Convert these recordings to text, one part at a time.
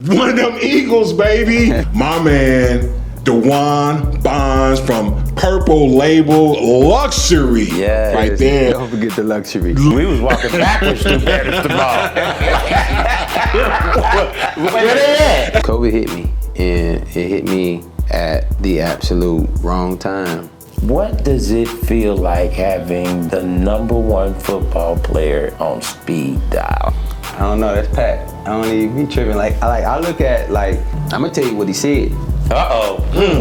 One of them Eagles, baby. My man, Dajuan Bonds from Purple Label Luxury. Yeah. Right there. Don't forget the luxury. We was walking backwards to basketball. Where they at? COVID hit me, and it hit me at the absolute wrong time. What does it feel like having the #1 football player on speed dial? I don't know, that's Pat. I don't even be tripping. I look at, I'm gonna tell you what he said.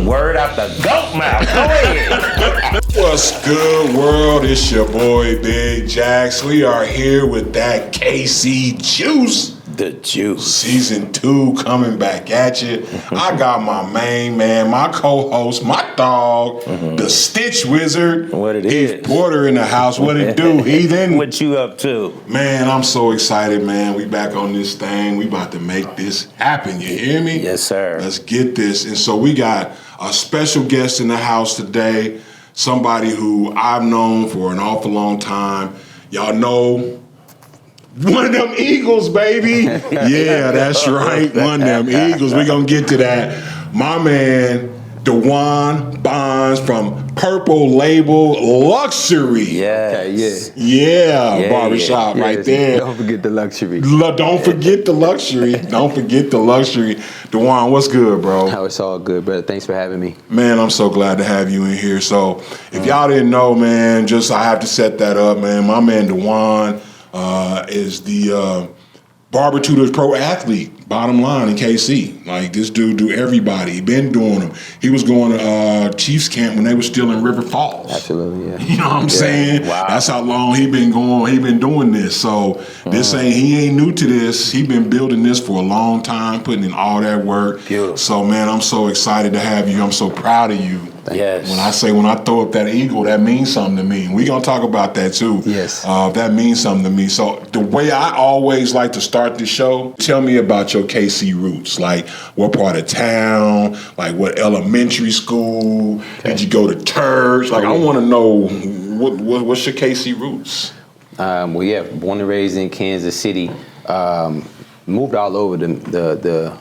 Word out the goat mouth. Go ahead. What's good, world? It's your boy, Big Jax. We are here with that KC Juice. The juice. Season 2 coming back at you. I got my main man, my co-host, my dog, the Stitch Wizard. What it Heath is. Porter in the house. What it do, Heathen? What you up to? Man, I'm so excited, man. We back on this thing. We about to make this happen. You hear me? Yes, sir. Let's get this. And so we got a special guest in the house today. Somebody who I've known for an awful long time. Y'all know one of them Eagles, baby. Yeah, that's right. One of them Eagles. We're going to get to that. My man, Dajuan Bonds from Purple Label Luxury. Yes. Okay, Yeah, barbershop yeah. right there. Don't forget the luxury. Don't forget the luxury. Don't forget the luxury. Dajuan, what's good, bro? Oh, it's all good, brother. Thanks for having me. Man, I'm so glad to have you in here. So, if y'all didn't know, man, I have to set that up, man. My man, Dajuan, is the barber to the pro athlete, bottom line in KC. Like, this dude do everybody. He been doing them. He was going to Chiefs camp when they were still in River Falls. Absolutely, yeah. You know what I'm saying? Wow. That's how long he been going. He been doing this. So he ain't new to this. He been building this for a long time, putting in all that work. Beautiful. So, man, I'm so excited to have you. I'm so proud of you. Yes. When I throw up that eagle, that means something to me. We're going to talk about that too. Yes. That means something to me. So the way I always like to start the show, tell me about your KC roots. Like, what part of town? Like, what elementary school? Okay. Did you go to church? Like, I want to know what's your KC roots? Well, yeah, born and raised in Kansas City. Moved all over the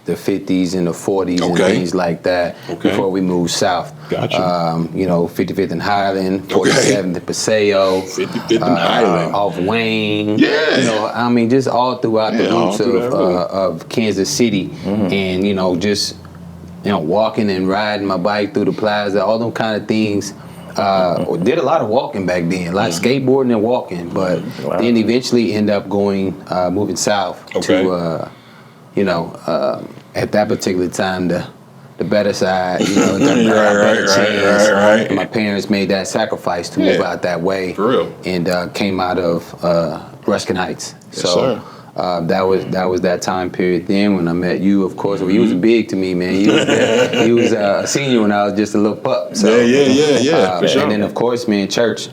50s and the 40s and things like that before we moved south. Gotcha. 55th and Highland, 47th and Paseo. 55th and Highland. Off Wayne. Yeah. Just all throughout the all roots through that road. of Kansas City. And, walking and riding my bike through the plaza, all them kind of things. Did a lot of walking back then, a lot of skateboarding and walking, but then eventually end up moving south to, at that particular time, the better side, Right. And my parents made that sacrifice to move out that way. For real. And came out of Ruskin Heights. Yes, sir. That was that time period then when I met you, of course. Well, you was big to me, man. You was a senior when I was just a little pup. So, Yeah. For sure. And then, of course, man, church.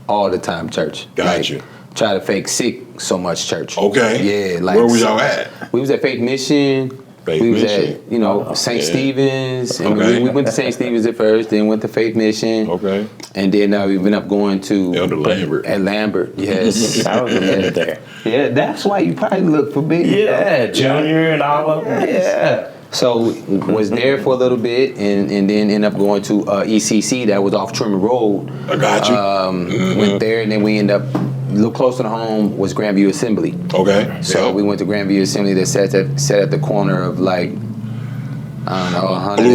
All the time church. Gotcha. Try to fake sick so much church. Okay. Yeah. Where was y'all at? We was at Faith Mission. We was at, St. Stephen's. And we went to St. Stephen's at first, then went to Faith Mission. Okay. And then we ended up going to Elder Lambert. At Lambert, yes. I was a minute there. Yeah, that's why you probably look for big. Yeah, Junior and all of them. Yeah. So was there for a little bit, and then ended up going to ECC that was off Trimmer Road. I got you. Went there, and then we ended up a little closer to home was Grandview Assembly. Okay. So we went to Grandview Assembly that sat at the corner of Blue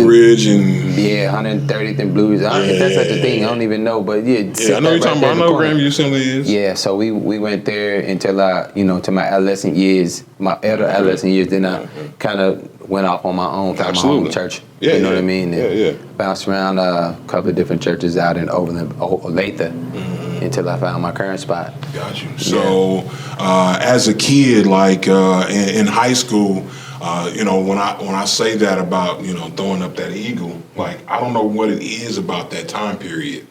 Ridge and 130th and Blue Ridge. If that's such a thing, I don't even know. But I know you're talking about. I know Grandview Assembly is. Yeah, so we went there until to my adolescent years, my elder adolescent years. Then I kind of went off on my own, found my home church. Yeah, you know what I mean? And bounced around a couple of different churches out in Overland, Olathe, until I found my current spot. Got you. So, as a kid, in high school, when I say that about throwing up that eagle, I don't know what it is about that time period,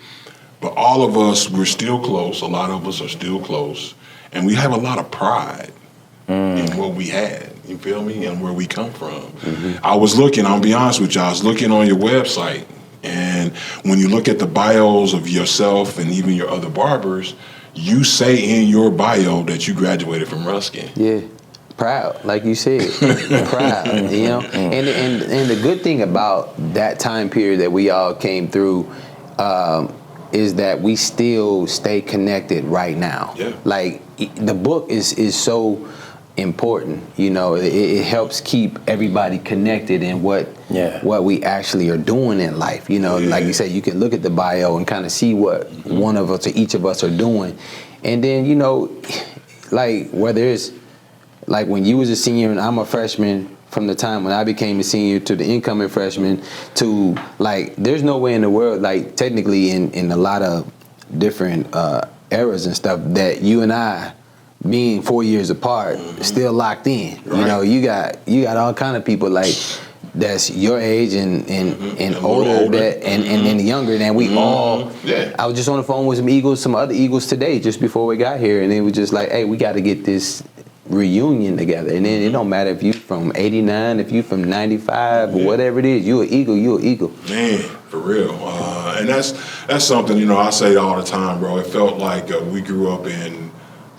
but all of us we're still close. A lot of us are still close, and we have a lot of pride in what we had. You feel me? And where we come from. I'll be honest with you. I was looking on your website, and when you look at the bios of yourself and even your other barbers, you say in your bio that you graduated from Ruskin. Yeah. Proud, like you said, proud. You know, and the good thing about that time period that we all came through is that we still stay connected right now. Yeah. Like the book is so important. You know, it helps keep everybody connected in what we actually are doing in life. You know, like you said, you can look at the bio and kind of see what one of us or each of us are doing, and then, you know, like whether it's like when you was a senior and I'm a freshman, from the time when I became a senior to the incoming freshman, to like, there's no way in the world, like technically in a lot of different eras and stuff, that you and I, being 4 years apart, still locked in. Right. You know, you got all kind of people like that's your age and older that and then younger than we all. Yeah. I was just on the phone with some other Eagles today just before we got here, and they were just like, hey, we got to get this reunion together. And then it don't matter if you from 89, if you from 95, or whatever it is, you an Eagle. Man, for real. And that's something, you know, I say all the time, bro. It felt like we grew up in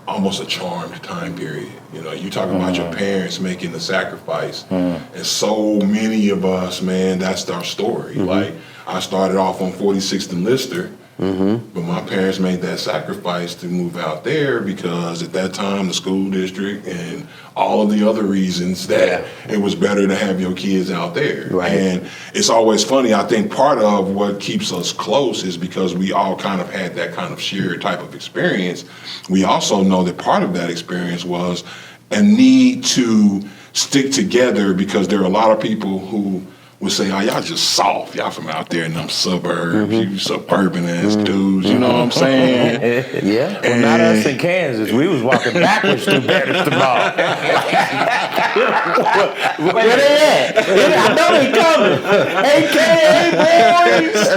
almost a charmed time period. You know, you talk about your parents making the sacrifice, and so many of us, man, that's our story. Like, I started off on 46th and Lister, but my parents made that sacrifice to move out there because at that time the school district and all of the other reasons that it was better to have your kids out there. Right. And it's always funny, I think part of what keeps us close is because we all kind of had that kind of shared type of experience. We also know that part of that experience was a need to stick together because there are a lot of people who would say, oh, y'all just soft. Y'all from out there in them suburbs, you suburban ass dudes, you know what I'm saying? Yeah. Well, not us in Kansas. We was walking backwards through Bannister Mall. Where they at? I know they coming. AKA boys.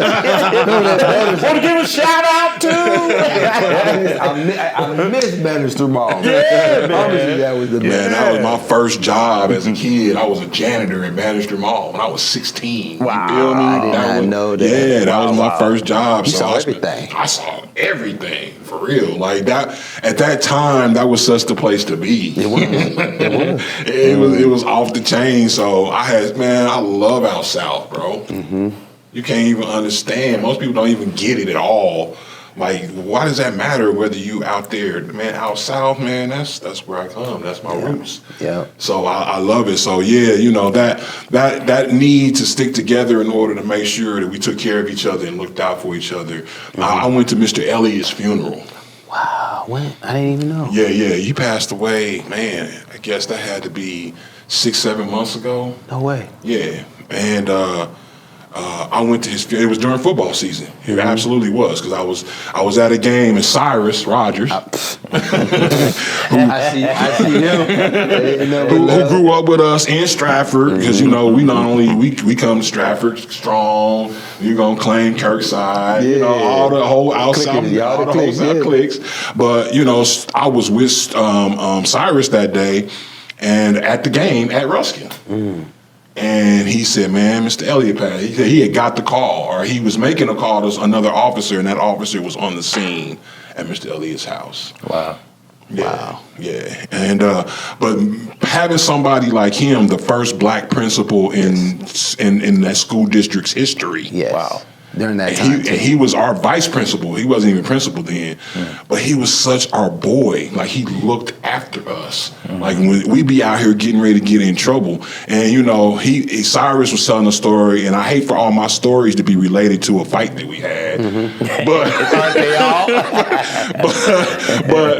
Want to give a shout out to? I miss Bannister Mall. Yeah, man. Obviously, that was the best. Yeah, that was my first job as a kid. I was a janitor in Bannister Mall when I was 16. Wow. You feel me? I did not know that. Yeah, that was my first job. You saw everything. I saw everything, for real. Like that, at that time, that was such the place to be. It was. It was off the chain. So I love out south, bro. You can't even understand. Most people don't even get it at all. Like, why does that matter whether you out there, man, out south, man, that's where I come. That's my roots. Yeah. So I love it. So yeah, you know, that need to stick together in order to make sure that we took care of each other and looked out for each other. I went to Mr. Elliott's funeral. Wow, when? I didn't even know. Yeah, he passed away, man, I guess that had to be 6-7 months ago. No way. Yeah. And I went to his funeral. It was during football season. It absolutely was, because I was at a game and Cyrus Rogers, I see him. who grew up with us in Stratford, because you know we come to Stratford strong. You're gonna claim Kirkside, you know, all the whole outside, all the whole South clicks. But you know, I was with Cyrus that day, and at the game at Ruskin. And he said, man, Mr. Elliott passed. He said he had got the call, or he was making a call to another officer, and that officer was on the scene at Mr. Elliott's house. Wow. Yeah, Wow. yeah. And but having somebody like him, the first black principal in that school district's history. Yes. Wow. During that time. And he was our vice principal. He wasn't even principal then. But he was such our boy. Like, he looked after us. Like, when we be out here getting ready to get in trouble. And, you know, Cyrus was telling a story, and I hate for all my stories to be related to a fight that we had. But Aren't they all? but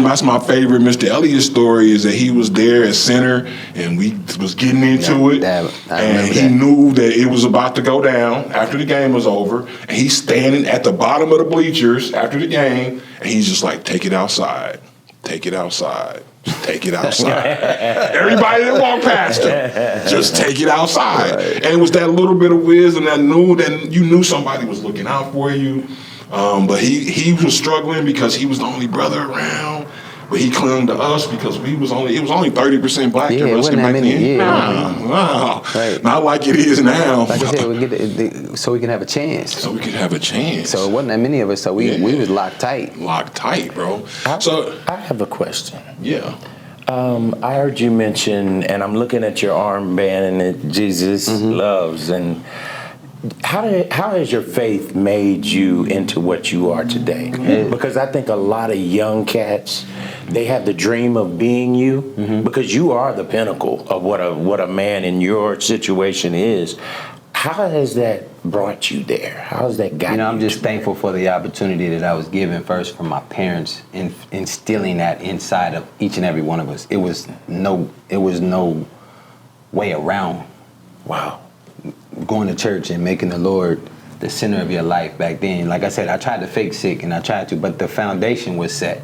that's my favorite Mr. Elliott story, is that he was there at center, and we was getting into it. And he knew that it was about to go down after the game was over, and he's standing at the bottom of the bleachers after the game, and he's just like, take it outside, take it outside, take it outside. Everybody that walked past him, just take it outside. And it was that little bit of wisdom that you knew somebody was looking out for you. But he was struggling because he was the only brother around. But he clung to us because it was only 30% black in Ruskin back then. Not like it is now. Like I said, so we can have a chance. So we could have a chance. So it wasn't that many of us, so we was locked tight. Locked tight, bro. I have a question. Yeah. I heard you mention, and I'm looking at your armband, and it Jesus loves. And how has your faith made you into what you are today? Because I think a lot of young cats, they have the dream of being you, because you are the pinnacle of what a man in your situation is. How has that brought you there? How has that gotten you? I'm just thankful for the opportunity that I was given first from my parents in instilling that inside of each and every one of us. It was no way around. Wow. Going to church and making the Lord the center of your life back then. Like I said, I tried to fake sick and I tried to, but the foundation was set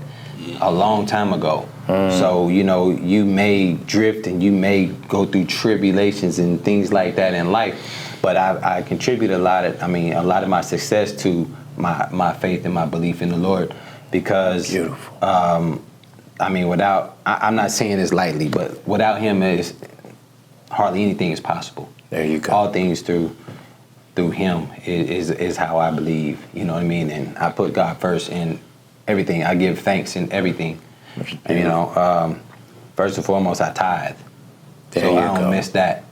a long time ago. So, you may drift and you may go through tribulations and things like that in life. But I contribute a lot of my success to my faith and my belief in the Lord, because I'm not saying this lightly, but without him hardly anything is possible. There you go. All things through him is how I believe, you know what I mean? And I put God first in everything. I give thanks in everything. And, first and foremost, I tithe. So I don't miss that.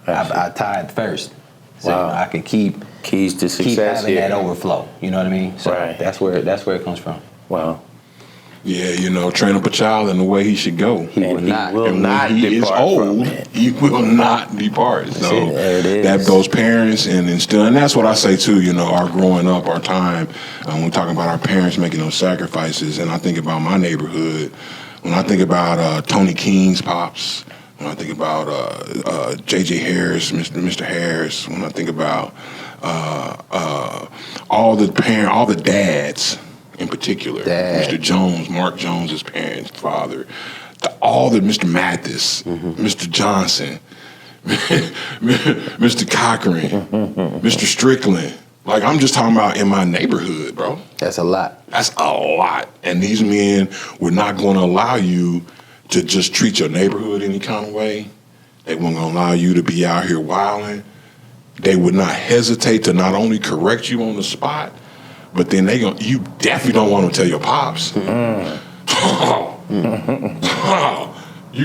I tithe first. So I can keep keys to success. Keep having that overflow. You know what I mean? So that's where it comes from. Wow. Yeah, train up a child in the way he should go. He will not depart from it. He will not depart. So that those parents and that's what I say too. Our growing up, our time. When we're talking about our parents making those sacrifices, and I think about my neighborhood. When I think about Tony King's pops. When I think about J.J. Harris, Mr. Harris, when I think about all the dads in particular, Mr. Jones, Mark Jones's parents, father, all the Mr. Mathis, Mr. Johnson, Mr. Cochran, Mr. Strickland. Like, I'm just talking about in my neighborhood, bro. That's a lot. That's a lot. And these men were not going to allow you to just treat your neighborhood any kind of way. They weren't going to allow you to be out here wilding. They would not hesitate to not only correct you on the spot, but then you definitely don't want to tell your pops. You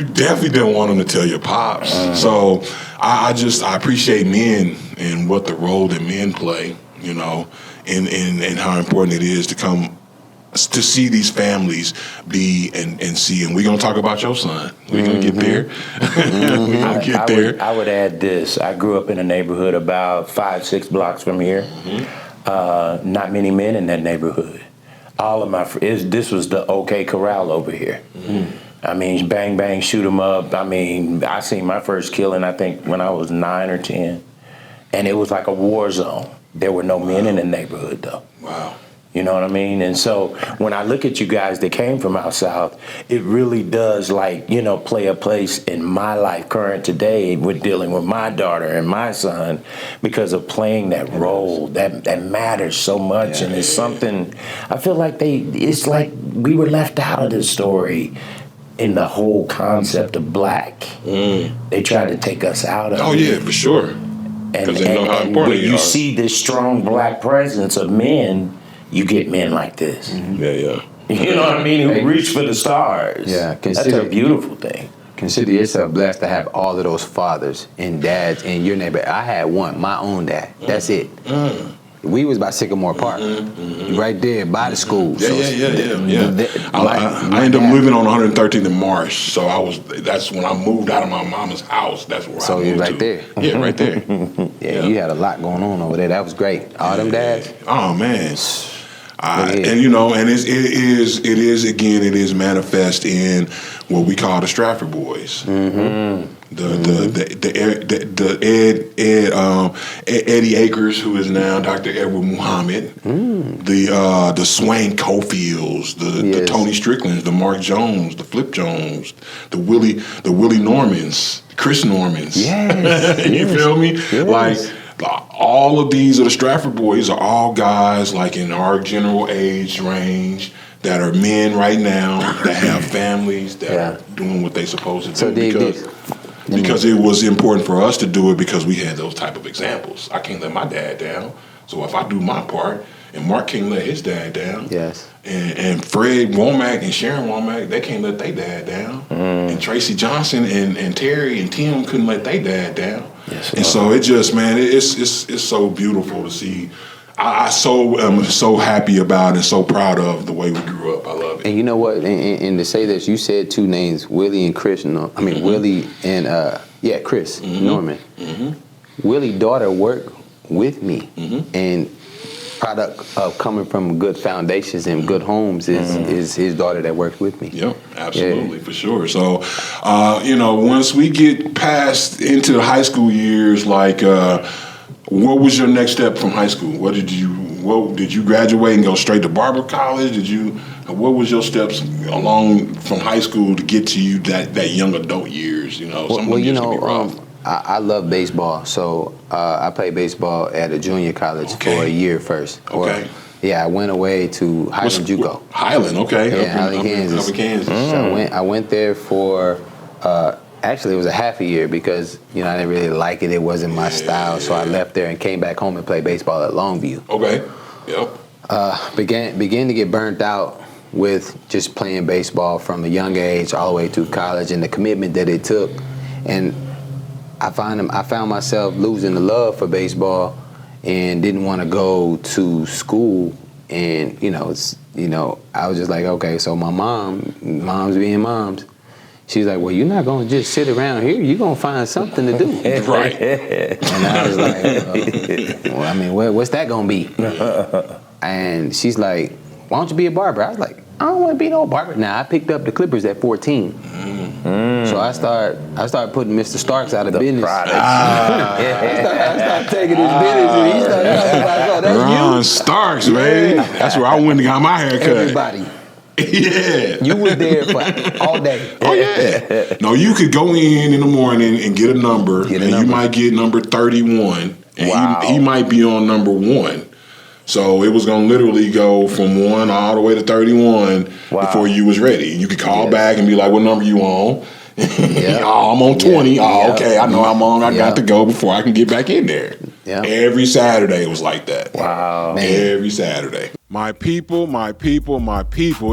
definitely didn't want them to tell your pops. So I appreciate men and what the role that men play, and how important it is to see these families be and see. And we're going to talk about your son. We're going to get there. We're going to get there. I would add this. I grew up in a neighborhood about 5-6 blocks from here. Not many men in that neighborhood. All of this was the OK Corral over here. I mean, bang, bang, shoot 'em up. I mean, I seen my first killing, I think, when I was 9 or 10. And it was like a war zone. There were no men in the neighborhood, though. Wow. You know what I mean? And so when I look at you guys that came from out south, it really does play a place in my life current today with dealing with my daughter and my son, because of playing that role that matters so much. And it's something I feel like it's like we were left out of this story in the whole concept of black. They tried to take us out of it. Oh, yeah, for sure. Because they know how important you see this strong black presence of men, you get men like this. Yeah. You know what I mean? Who reach for the stars. Yeah, that's a beautiful thing. Consider yourself blessed to have all of those fathers and dads in your neighborhood. I had one, my own dad. That's it. We was by Sycamore Park, right there by the school. I ended up moving on 113th and Marsh, so that's when I moved out of my mama's house. That's where I moved. So you're right there. Yeah, right there. You had a lot going on over there. That was great. All them dads. Oh man. And it is manifest in what we call the Stratford boys. Eddie Akers, who is now Dr. Edward Muhammad, the Swain Cofields, the Tony Stricklands, the Mark Jones, the Flip Jones, the Willie Normans, Chris Normans. You feel me? Yes. Like, all of these are the Stratford boys are all guys like in our general age range that are men right now that have families that are doing what they're supposed to do. Because it was important for us to do it because we had those type of examples. I can't let my dad down. So if I do my part, And Mark can't let his dad down. Yes. And Fred Womack and Sharon Womack, they can't let their dad down. And Tracy Johnson and Terry and Tim couldn't let their dad down. Yes, and so it just, man, it's so beautiful to see. I am so happy about and so proud of the way we grew up. I love it. And you know what? And to say this, you said two names, Willie and Chris. Willie and Chris Norman. Willie's daughter worked with me, and product of coming from good foundations and good homes is his daughter that worked with me. Yep, absolutely, for sure. So, once we get past into the high school years, like. What was your next step from high school? Did you graduate and go straight to barber college? What was your steps along from high school to get to you that young adult years? I love baseball, so I played baseball at a junior college for a year first. Okay. I went away to Highland JUCO. Highland, okay. Yeah, Highland, Kansas. So I went there for. Actually, it was a half a year because, I didn't really like it. It wasn't my style. So I left there and came back home and played baseball at Longview. Okay. Yep. Began to get burnt out with just playing baseball from a young age all the way to college and the commitment that it took. And I found myself losing the love for baseball and didn't want to go to school. And, I was just like, okay, so my moms being moms, she's like, well, you're not going to just sit around here. You're going to find something to do. Right. And I was like, what's that going to be? And she's like, why don't you be a barber? I was like, I don't want to be no barber. Now, I picked up the Clippers at 14. So I started putting Mr. Starks out of business. I started taking his business, and he started talking about, oh, that's Ron you? Starks, man. That's where I went and got my hair cut. Everybody. Yeah. You were there for all day. Oh, yeah. No, you could go in the morning and get a number, you might get number 31, and he might be on number 1. So it was going to literally go from 1 all the way to 31 before you was ready. You could call back and be like, what number you on? Oh, I'm on 20. Okay, I know I'm on. I got to go before I can get back in there. Every Saturday it was like that. Wow. Man. Every Saturday. My people,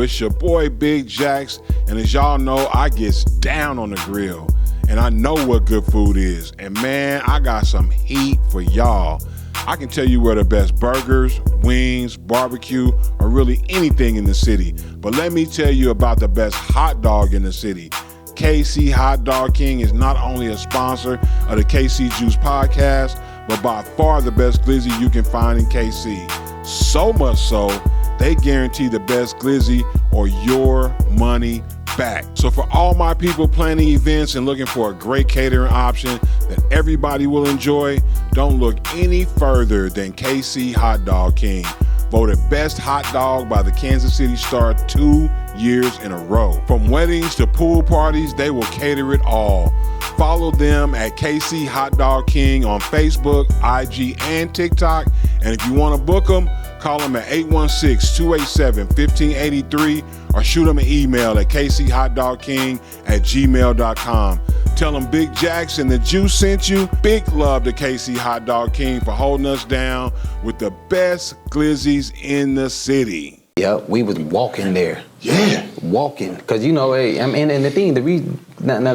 it's your boy Big Jax, and as y'all know, I gets down on the grill, and I know what good food is, and man, I got some heat for y'all. I can tell you where the best burgers, wings, barbecue, or really anything in the city, but let me tell you about the best hot dog in the city. KC Hot Dog King is not only a sponsor of the KC Juice podcast, but by far the best glizzy you can find in KC. So much so, they guarantee the best glizzy or your money back. So for all my people planning events and looking for a great catering option that everybody will enjoy, don't look any further than KC Hot Dog King. Voted best hot dog by the Kansas City Star 2 years in a row. From weddings to pool parties, they will cater it all. Follow them at KC Hot Dog King on Facebook, IG, and TikTok. And if you want to book them, call them at 816-287-1583 or shoot them an email at kchotdogking@gmail.com. Tell them Big Jax and the Juice sent you. Big love to KC Hot Dog King for holding us down with the best glizzies in the city. Yep, we was walking there. Yeah. Walking. Because, and the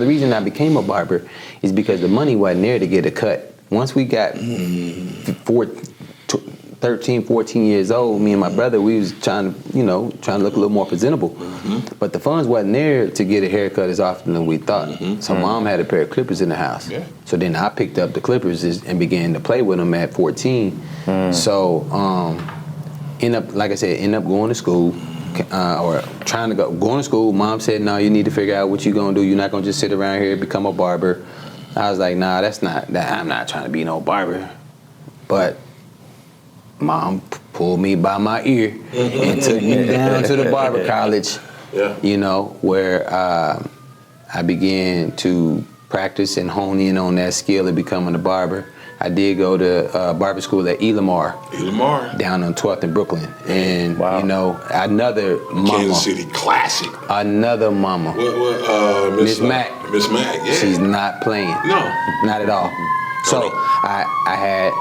reason I became a barber is because the money wasn't there to get a cut. Once we got 13, 14 years old, me and my brother, we was trying to look a little more presentable. But the funds wasn't there to get a haircut as often as we thought. So mom had a pair of clippers in the house. Yeah. So then I picked up the clippers and began to play with them at 14. So end up going to school. Or trying to going to school. Mom said, no, you need to figure out what you're going to do. You're not going to just sit around here and become a barber. I was like, nah, I'm not trying to be no barber. But Mom pulled me by my ear and took me down to the barber college, where I began to practice and hone in on that skill of becoming a barber. I did go to barber school at Elamar. Down on 12th in Brooklyn. And, another mama. Kansas City classic. Another mama. Miss Mac. Miss Mac, yeah. She's not playing. No. Not at all. So I had...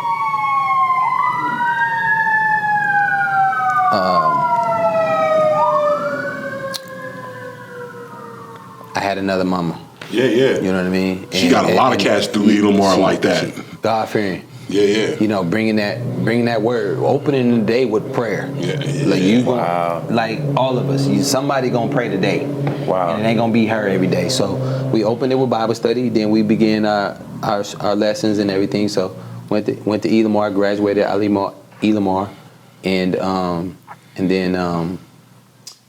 I had another mama. Yeah. You know what I mean? She got a lot of cats through Elamar like that. God fearing. Yeah. You know, bringing that word, opening the day with prayer. Yeah. Like like all of us, somebody gonna pray today. Wow. And it ain't gonna be her every day. So we opened it with Bible study. Then we began our lessons and everything. So went to Elamar, graduated at Elamar, and then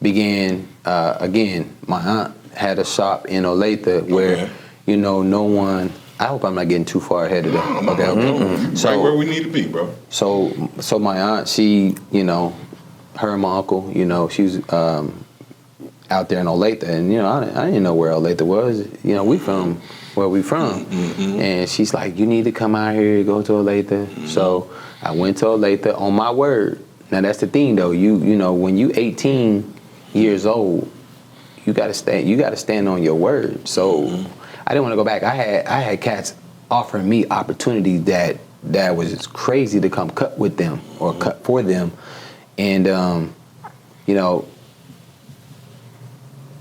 began again. My aunt had a shop in Olathe where no one. I hope I'm not getting too far ahead of that. Okay. So right where we need to be, bro. So my aunt, she, her and my uncle, she was out there in Olathe, and I didn't know where Olathe was. We from where we from, and she's like, you need to come out here, go to Olathe. So I went to Olathe on my word. Now that's the thing though. You when you 18 years old, you gotta stand on your word. So I didn't want to go back. I had cats offering me opportunities that was crazy to come cut with them or cut for them, and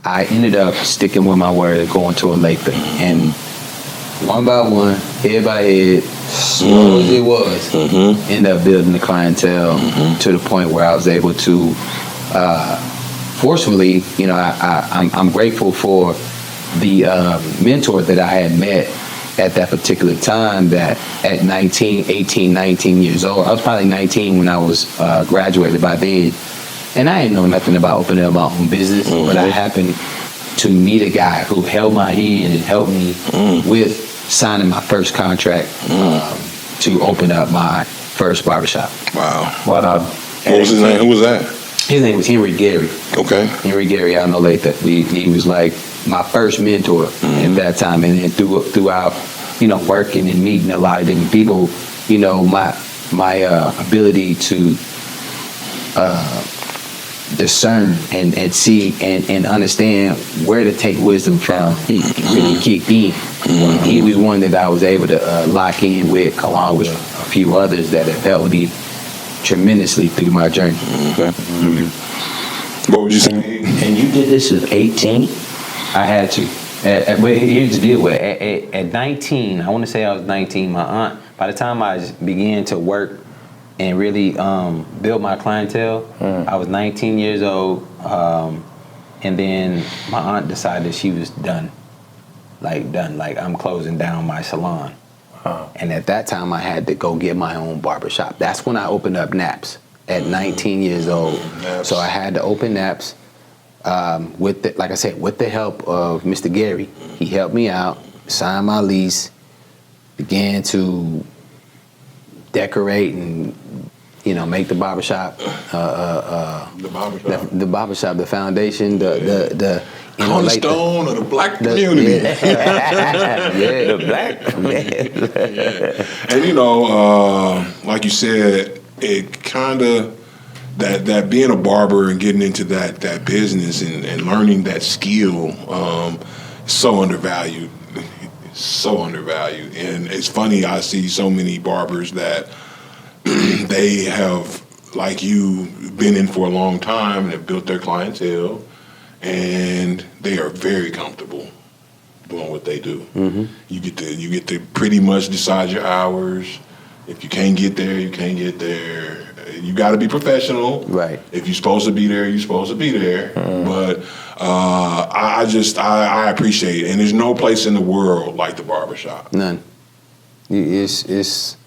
I ended up sticking with my word and going to Olathe, and one by one, head by head, slow as it was, ended up building the clientele to the point where I was able to forcefully, I'm grateful for the mentor that I had met at that particular time, that at 18, 19 years old, I was probably 19 when I was graduated by then, and I didn't know nothing about opening up my own business, but I happened to meet a guy who held my hand and helped me with signing my first contract to open up my first barbershop. Wow. What was his name? Who was that? His name was Henry Gary. Okay. Henry Gary, I know later. He was like my first mentor at that time, and then throughout, working and meeting a lot of different people, my ability to discern and see and understand where to take wisdom from really kicked in. He was one that I was able to lock in with, along with a few others that have helped me tremendously through my journey. Okay. What would you say? And you did this at 18? I had to. Here's the deal with it. At 19, I want to say I was 19, my aunt, by the time I began to work and really build my clientele, I was 19 years old, and then my aunt decided she was done. Like I'm closing down my salon. And at that time, I had to go get my own barbershop. That's when I opened up Naps at 19 years old. So I had to open Naps with the help of Mr. Gary. He helped me out, signed my lease, began to decorate and make the barbershop. The barbershop, the foundation, the cornerstone of the black community. The black. And like you said, it kind of that being a barber and getting into that business and learning that skill is so undervalued. So undervalued. And it's funny, I see so many barbers that they have, like you, been in for a long time and have built their clientele, and they are very comfortable doing what they do. You get to pretty much decide your hours. If you can't get there, you can't get there. You got to be professional. Right. If you're supposed to be there, you're supposed to be there. But I appreciate it, and there's no place in the world like the barbershop. None. It's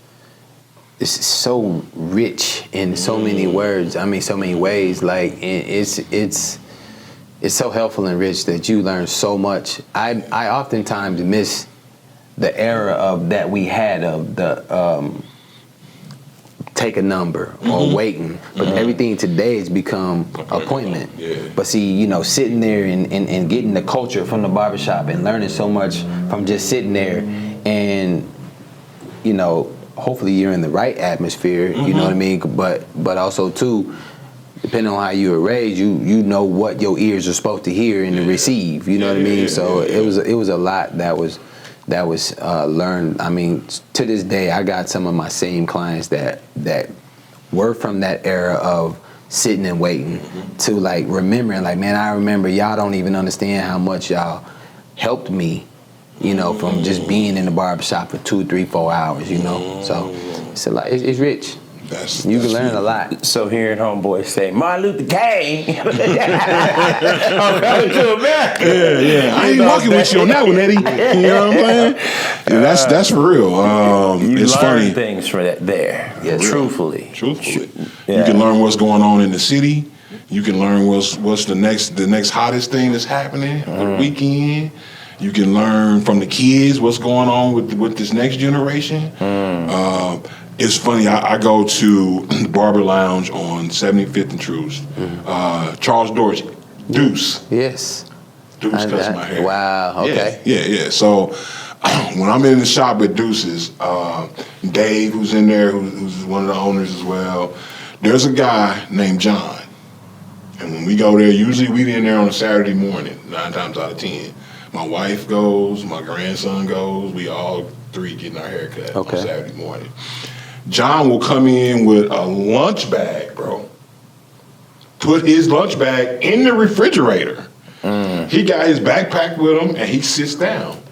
so rich in so many words. I mean, so many ways. Like it's so helpful and rich that you learn so much. I oftentimes miss the era of that we had of the take a number or waiting, but everything today has become appointment. But see, sitting there and getting the culture from the barbershop and learning so much from just sitting there, and hopefully you're in the right atmosphere. You know what I mean? But also too, depending on how you were raised, you know what your ears are supposed to hear and to receive. You know what I mean? So it was a lot that was learned. I mean, to this day, I got some of my same clients that were from that era of sitting and waiting to like remembering, like, man, I remember y'all don't even understand how much y'all helped me, you know, from just being in the barbershop for 2, 3, 4 hours, you know. So it's rich. You can learn a lot. So hearing homeboys say Martin Luther King, I'm coming to America. Yeah. I ain't walking with you on that one, Eddie. You know what I'm saying? Yeah, that's for real. It's learn funny. things from that there. Yeah, truthfully. You can learn what's going on in the city. You can learn what's the next hottest thing that's happening for the weekend. You can learn from the kids what's going on with this next generation. It's funny, I go to the Barber Lounge on 75th and Truce. Charles Dorsey, Deuce. Yes. Deuce cuts my hair. Wow, okay. Yeah. So when I'm in the shop with Deuces, Dave, who's in there, who's one of the owners as well, there's a guy named John. And when we go there, usually we in there on a Saturday morning, 9 times out of 10. My wife goes, my grandson goes, we all 3 getting our hair cut on Saturday morning. John will come in with a lunch bag, bro. Put his lunch bag in the refrigerator. He got his backpack with him, and he sits down.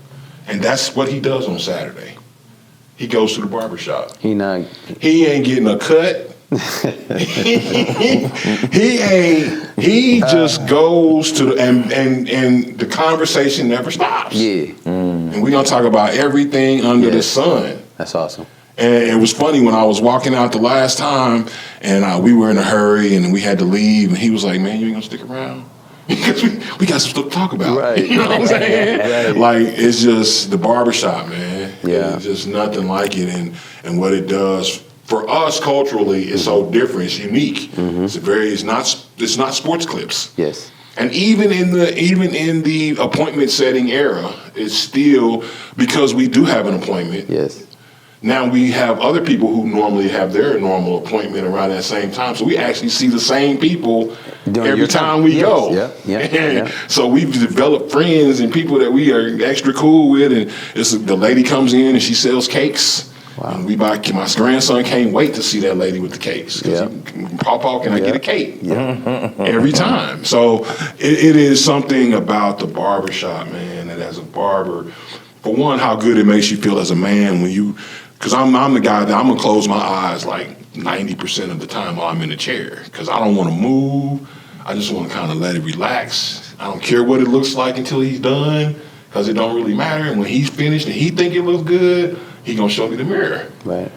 And that's what he does on Saturday. He goes to the barbershop. He ain't getting a cut. He just goes to and the conversation never stops. Yeah. And we're gonna talk about everything under the sun. That's awesome. And it was funny when I was walking out the last time, and we were in a hurry, and we had to leave, and he was like, "Man, you ain't gonna stick around?" Because we got some stuff to talk about. Right. You know what I'm saying? Right. Like, it's just the barbershop, man. Yeah. It's just nothing like it, and what it does for us culturally is so different. It's unique. It's not sports clips. Yes. And even in the appointment setting era, it's still, because we do have an appointment. Yes. Now we have other people who normally have their normal appointment around that same time. So we actually see the same people every time we go. Yeah. So we've developed friends and people that we are extra cool with. And the lady comes in and she sells cakes. Wow. And my grandson can't wait to see that lady with the cakes. Papa, can I get a cake? Every time. So it is something about the barbershop, man, that as a barber, for one, how good it makes you feel as a man when you, because I'm the guy that I'm going to close my eyes like 90% of the time while I'm in the chair, because I don't want to move. I just want to kind of let it relax. I don't care what it looks like until he's done, because it don't really matter. And when he's finished and he think it looks good, he gonna show me the mirror. Right.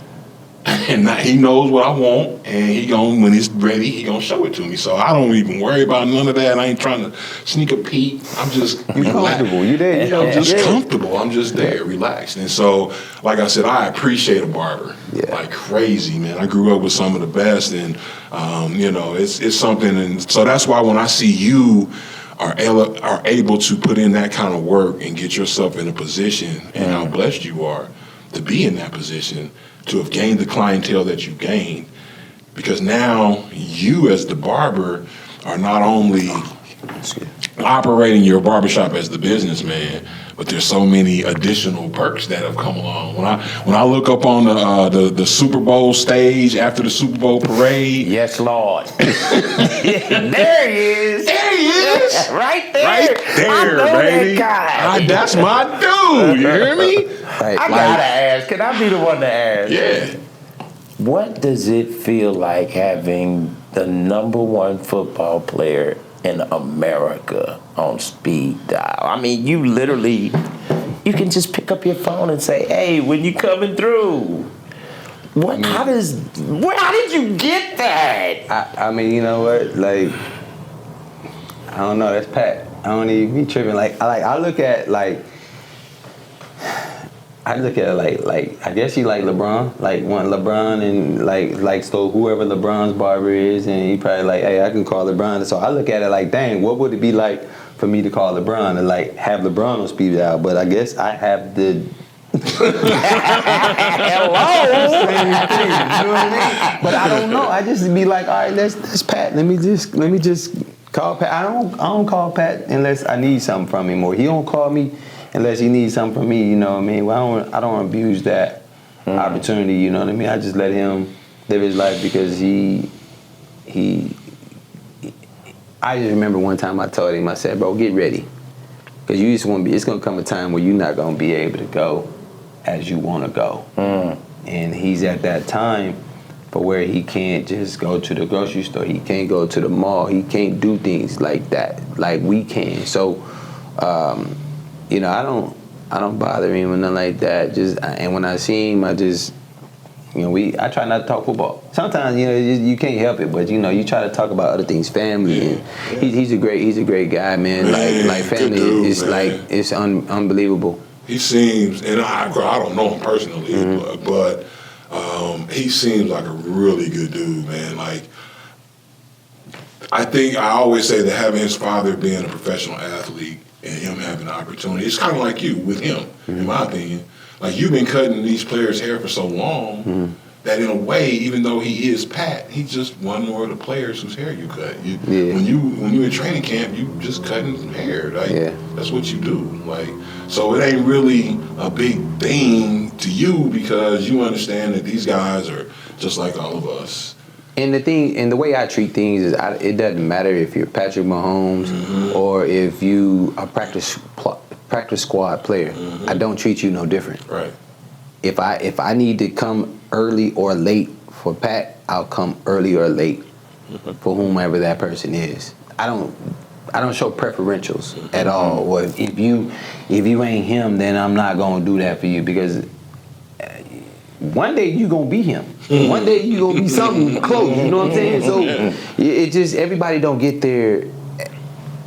And he knows what I want, and when it's ready, he gonna show it to me. So I don't even worry about none of that. I ain't trying to sneak a peek. I'm just comfortable. You there? I'm just comfortable. I'm just there, relaxed. And so, like I said, I appreciate a barber like crazy, man. I grew up with some of the best, and it's something. And so that's why when I see you are able to put in that kind of work and get yourself in a position, and how blessed you are to be in that position, to have gained the clientele that you gained. Because now you as the barber are not only operating your barbershop as the businessman, but there's so many additional perks that have come along. When I look up on the Super Bowl stage after the Super Bowl parade. Yes, Lord. There he is. There he is. Right there. Right there, I know baby. That guy. That's my dude. You hear me? Right. I gotta ask. Can I be the one to ask? Yeah. What does it feel like having the #1 football player in America on speed dial? I mean, you can just pick up your phone and say, "Hey, when you coming through?" How did you get that? I mean, you know what? Like, I don't know. That's Pat. I don't even be tripping. I look at it like I guess he like LeBron, like one LeBron, and like so whoever LeBron's barber is, and he probably like, hey, I can call LeBron. So I look at it like, dang, what would it be like for me to call LeBron and like have LeBron on speed dial? But I guess I have the hello. Same thing, you know what I mean? But I don't know. I just be like, all right, let's Pat. Let me just call Pat. I don't call Pat unless I need something from him, or he don't call me unless he needs something from me. You know what I mean? Well, I don't abuse that opportunity. You know what I mean? I just let him live his life because he I just remember one time I told him, I said, bro, get ready. Because you just want to be, it's going to come a time where you're not going to be able to go as you want to go. And he's at that time for where he can't just go to the grocery store. He can't go to the mall. He can't do things like that, like we can. So, you know, I don't bother him or nothing like that. And when I see him, I just, you know, I try not to talk football. Sometimes, you know, you can't help it, but you know, you try to talk about other things, family. And he's a great guy, man. Like family dude, is man. like it's unbelievable. He seems, and I don't know him personally, but he seems like a really good dude, man. Like, I always say that having his father being a professional athlete and him having the opportunity, it's kind of like you with him, in my opinion. Like, you've been cutting these players' hair for so long that in a way, even though he is Pat, he's just one more of the players whose hair you cut. When you in training camp, you just cutting hair. Like, that's what you do. Like, so it ain't really a big thing to you because you understand that these guys are just like all of us. And the way I treat things is, it doesn't matter if you're Patrick Mahomes or if you a practice squad player. I don't treat you no different. Right. If I need to come early or late for Pat, I'll come early or late for whomever that person is. I don't show preferentials at all. Or if you ain't him, then I'm not gonna do that for you, because one day you gonna be him. One day you gonna be something close. You know what I'm saying? So it just, everybody don't get there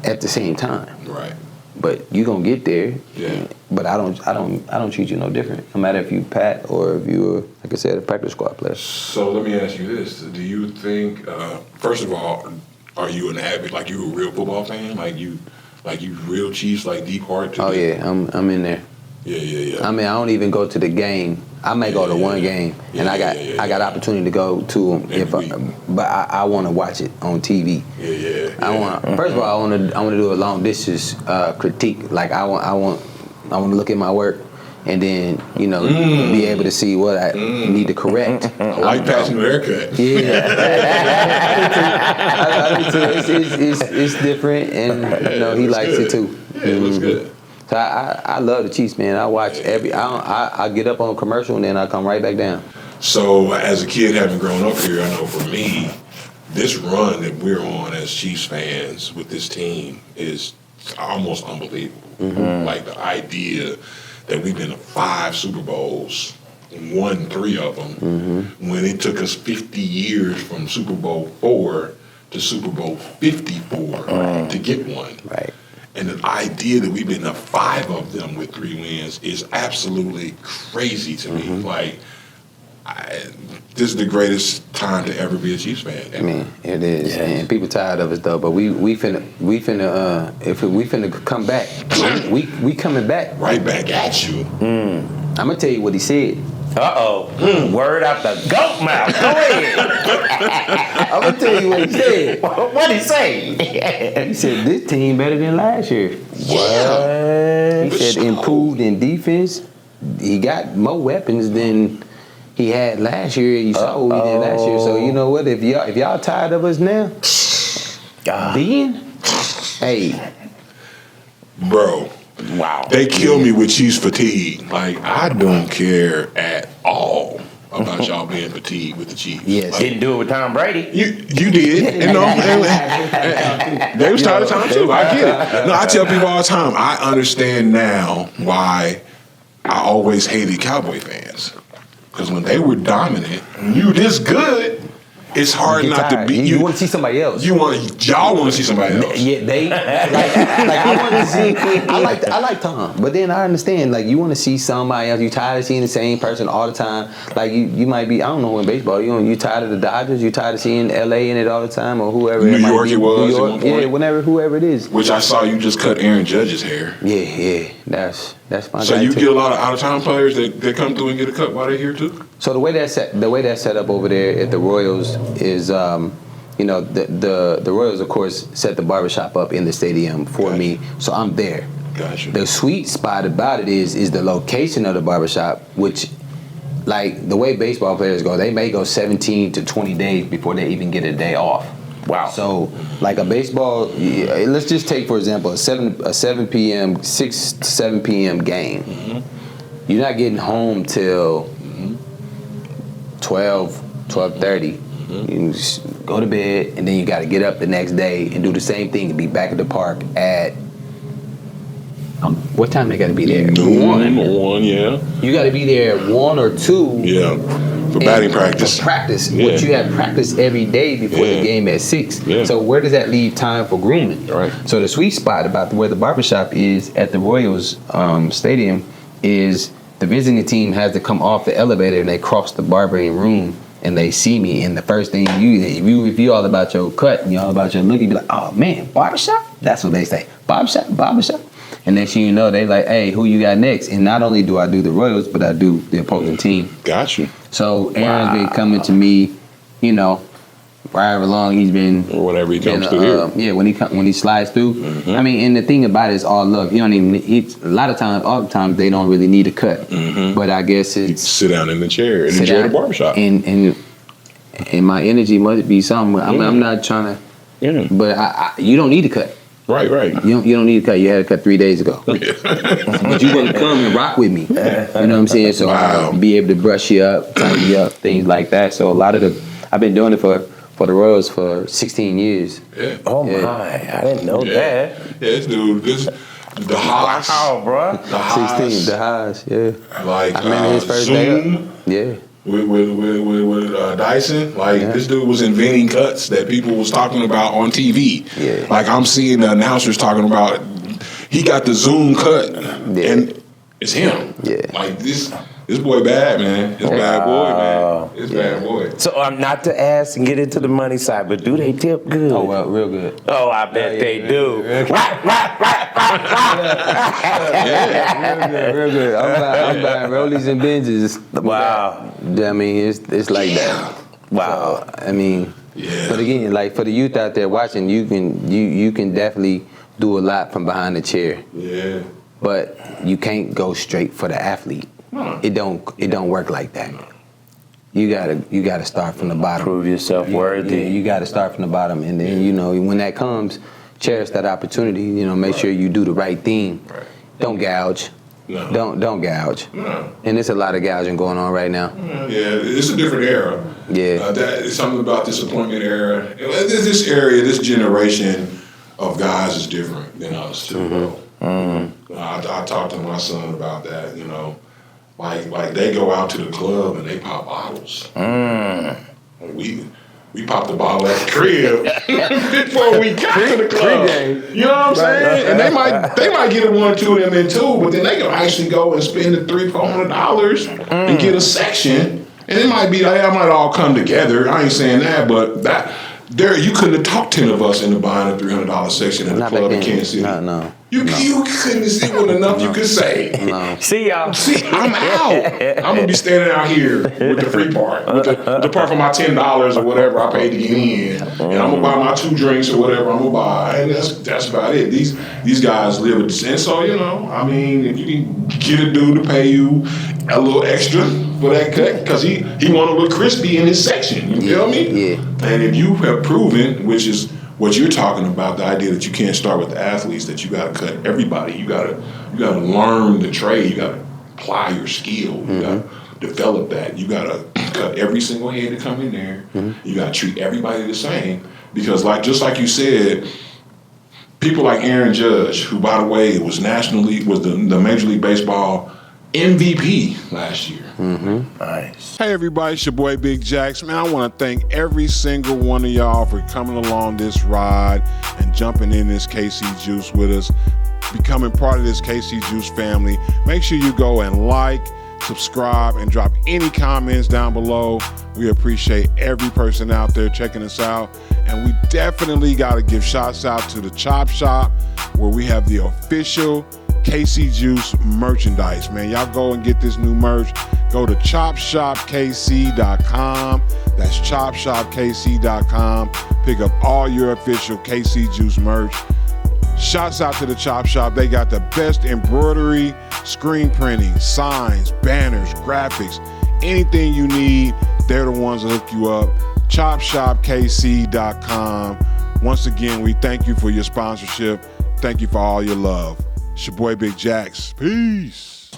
at the same time. Right. But you gonna get there. Yeah. But I don't treat you no different. No matter if you Pat or if you're, like I said, a practice squad player. So let me ask you this: do you think, first of all, are you an avid, like you a real football fan? Like you real Chiefs, like deep heart? Oh yeah, I'm in there. Yeah. I mean, I don't even go to the game. I may go to one game, and I got opportunity to go to them but I want to watch it on TV. First of all, I want to do a long distance critique. Like I want to look at my work, and then be able to see what I need to correct. I like passing the haircut. Yeah, it's different, and he likes it too. Yeah, it looks good. So I love the Chiefs, man. I watch I get up on a commercial and then I come right back down. So as a kid, having grown up here, I know for me, this run that we're on as Chiefs fans with this team is almost unbelievable. Like the idea that we've been to 5 Super Bowls, won 3 of them, when it took us 50 years from Super Bowl 4 to Super Bowl 54 to get one. Right. And the idea that we've been to 5 of them with 3 wins is absolutely crazy to me. Like, this is the greatest time to ever be a Chiefs fan. Ever. I mean, it is, and people tired of us though. But we finna if we finna come back, we coming back. Right back at you. I'm gonna tell you what he said. Word out the goat mouth. Go ahead. I'm gonna tell you what he said. What'd he say? He said this team better than last year. Yeah. He said improved in defense. He got more weapons than he had last year. You saw what we did last year. So you know what? If y'all tired of us now, then hey, bro. Wow. They kill me with Chiefs fatigue. Like, I don't care at all about y'all being fatigued with the Chiefs. Yes. Like, Didn't do it with Tom Brady. You did. They was tired of Tom too. I get it. No, I tell people all the time, I understand now why I always hated Cowboy fans. Because when they were dominant, when you this good, it's hard not to be. You want to see somebody else. Y'all want to see somebody else. Yeah, they like I want to see. I like Tom, but then I understand. Like you want to see somebody else. You tired of seeing the same person all the time. Like you might be. I don't know in baseball. You tired of the Dodgers. You tired of seeing LA in it all the time, or whoever. New York it was. New York, yeah, whoever it is. Which I saw you just cut Aaron Judge's hair. Yeah, that's fine. So you get a lot of out of town players that come through and get a cut while they're here too. So the way that's set up over there at the Royals is, the Royals of course set the barbershop up in the stadium for me, so I'm there. Gotcha. The sweet spot about it is the location of the barbershop, which, like the way baseball players go, they may go 17 to 20 days before they even get a day off. Wow. So, like a baseball, let's just take for example a 7 p.m. 6 to 7 p.m. game. You're not getting home till 12:30. You just go to bed, and then you got to get up the next day and do the same thing and be back at the park at what time they got to be there? 1, yeah. You got to be there at 1 or 2. Yeah, for batting practice. For practice, Yeah. which you have practice every day before the game at 6. Yeah. So where does that leave time for grooming? Right. So the sweet spot about where the barbershop is at the Royals Stadium is the visiting team has to come off the elevator and they cross the barbering room and they see me, and the first thing if you all about your cut and you all about your look, you be like, oh man, barbershop? That's what they say. Barbershop. And next thing you know, they like, hey, who you got next? And not only do I do the Royals, but I do the opposing team. Got you. So Aaron's been coming to me, however long he's been, Or whatever he comes through here. Yeah, when he slides through. I mean, and the thing about it is all love. You don't even. All the times they don't really need a cut. But I guess You it's sit down in the chair and enjoy the barbershop. and my energy must be something. I'm not trying to. Yeah. But you don't need a cut. Right. You don't need a cut. You had a cut 3 days ago. But you want to come and rock with me. You know what I'm saying? So I'll be able to brush you up, tighten you up, things like that. So I've been doing it for the Royals for 16 years. Yeah. Oh my, I didn't know that. Yeah, the Haas. Wow, bro. The Haas. 16, the highs, yeah. Like I remember his first day Zoom. up. Yeah. With Dyson, this dude was inventing cuts that people was talking about on TV. Yeah. Like I'm seeing the announcers talking about, he got the Zoom cut, and it's him. Yeah. Like this boy bad, man. It's bad boy, man. It's bad boy. So I'm not to ask and get into the money side, but do they tip good? Oh, well, real good. Oh, I bet they do. Real good. I'm buying rollies and Benzes. Wow. I mean, it's like that. Wow. So, I mean, but again, like for the youth out there watching, you can definitely do a lot from behind the chair. Yeah. But you can't go straight for the athlete. It don't work like that. You gotta start from the bottom. Prove yourself worthy. Yeah, you gotta start from the bottom, and then when that comes, cherish that opportunity. Make sure you do the right thing. Right. Don't gouge. No. Don't gouge. No. And there's a lot of gouging going on right now. Yeah, it's a different era. Yeah. It's something about this appointment era. This area, this generation of guys is different than us too. I talked to my son about that. Like they go out to the club and they pop bottles. We popped the bottle at the crib before we got to the club. You know what I'm saying? And they might get it 1 or 2 of them in too, but then they can actually go and spend the $300-$400 and get a section. And it might be like, I might all come together. I ain't saying that, but you couldn't have talked 10 of us into buying a $300 section at the club in Kansas City. No. You couldn't see what enough you could say. No. See y'all. See, I'm out. I'm gonna be standing out here with the free part, with the part for my $10 or whatever I paid to get in, and I'm gonna buy my 2 drinks or whatever I'm gonna buy, and that's about it. These guys live it, and so I mean, if you can get a dude to pay you a little extra for that cut, because he want to look crispy in his section. You feel me? Yeah. And if you have proven, which is what you're talking about, the idea that you can't start with the athletes, that you got to cut everybody. You got to learn the trade. You got to apply your skill. You got to develop that. You got to cut every single head that come in there. You got to treat everybody the same, because just like you said, people like Aaron Judge, who by the way was the Major League Baseball MVP last year. Nice. Hey everybody, it's your boy Big Jax. Man, I want to thank every single one of y'all for coming along this ride and jumping in this KC Juice with us, becoming part of this KC Juice family. Make sure you go and like, subscribe, and drop any comments down below. We appreciate every person out there checking us out. And we definitely got to give shouts out to the Chop Shop, where we have the official KC Juice merchandise. Man, y'all go and get this new merch. Go to chopshopkc.com. That's chopshopkc.com. Pick up all your official KC Juice merch. Shouts out to the Chop Shop. They got the best embroidery, screen printing, signs, banners, graphics, anything you need. They're the ones that hook you up. ChopShopKC.com. Once again, we thank you for your sponsorship. Thank you for all your love. It's your boy Big Jax. Peace.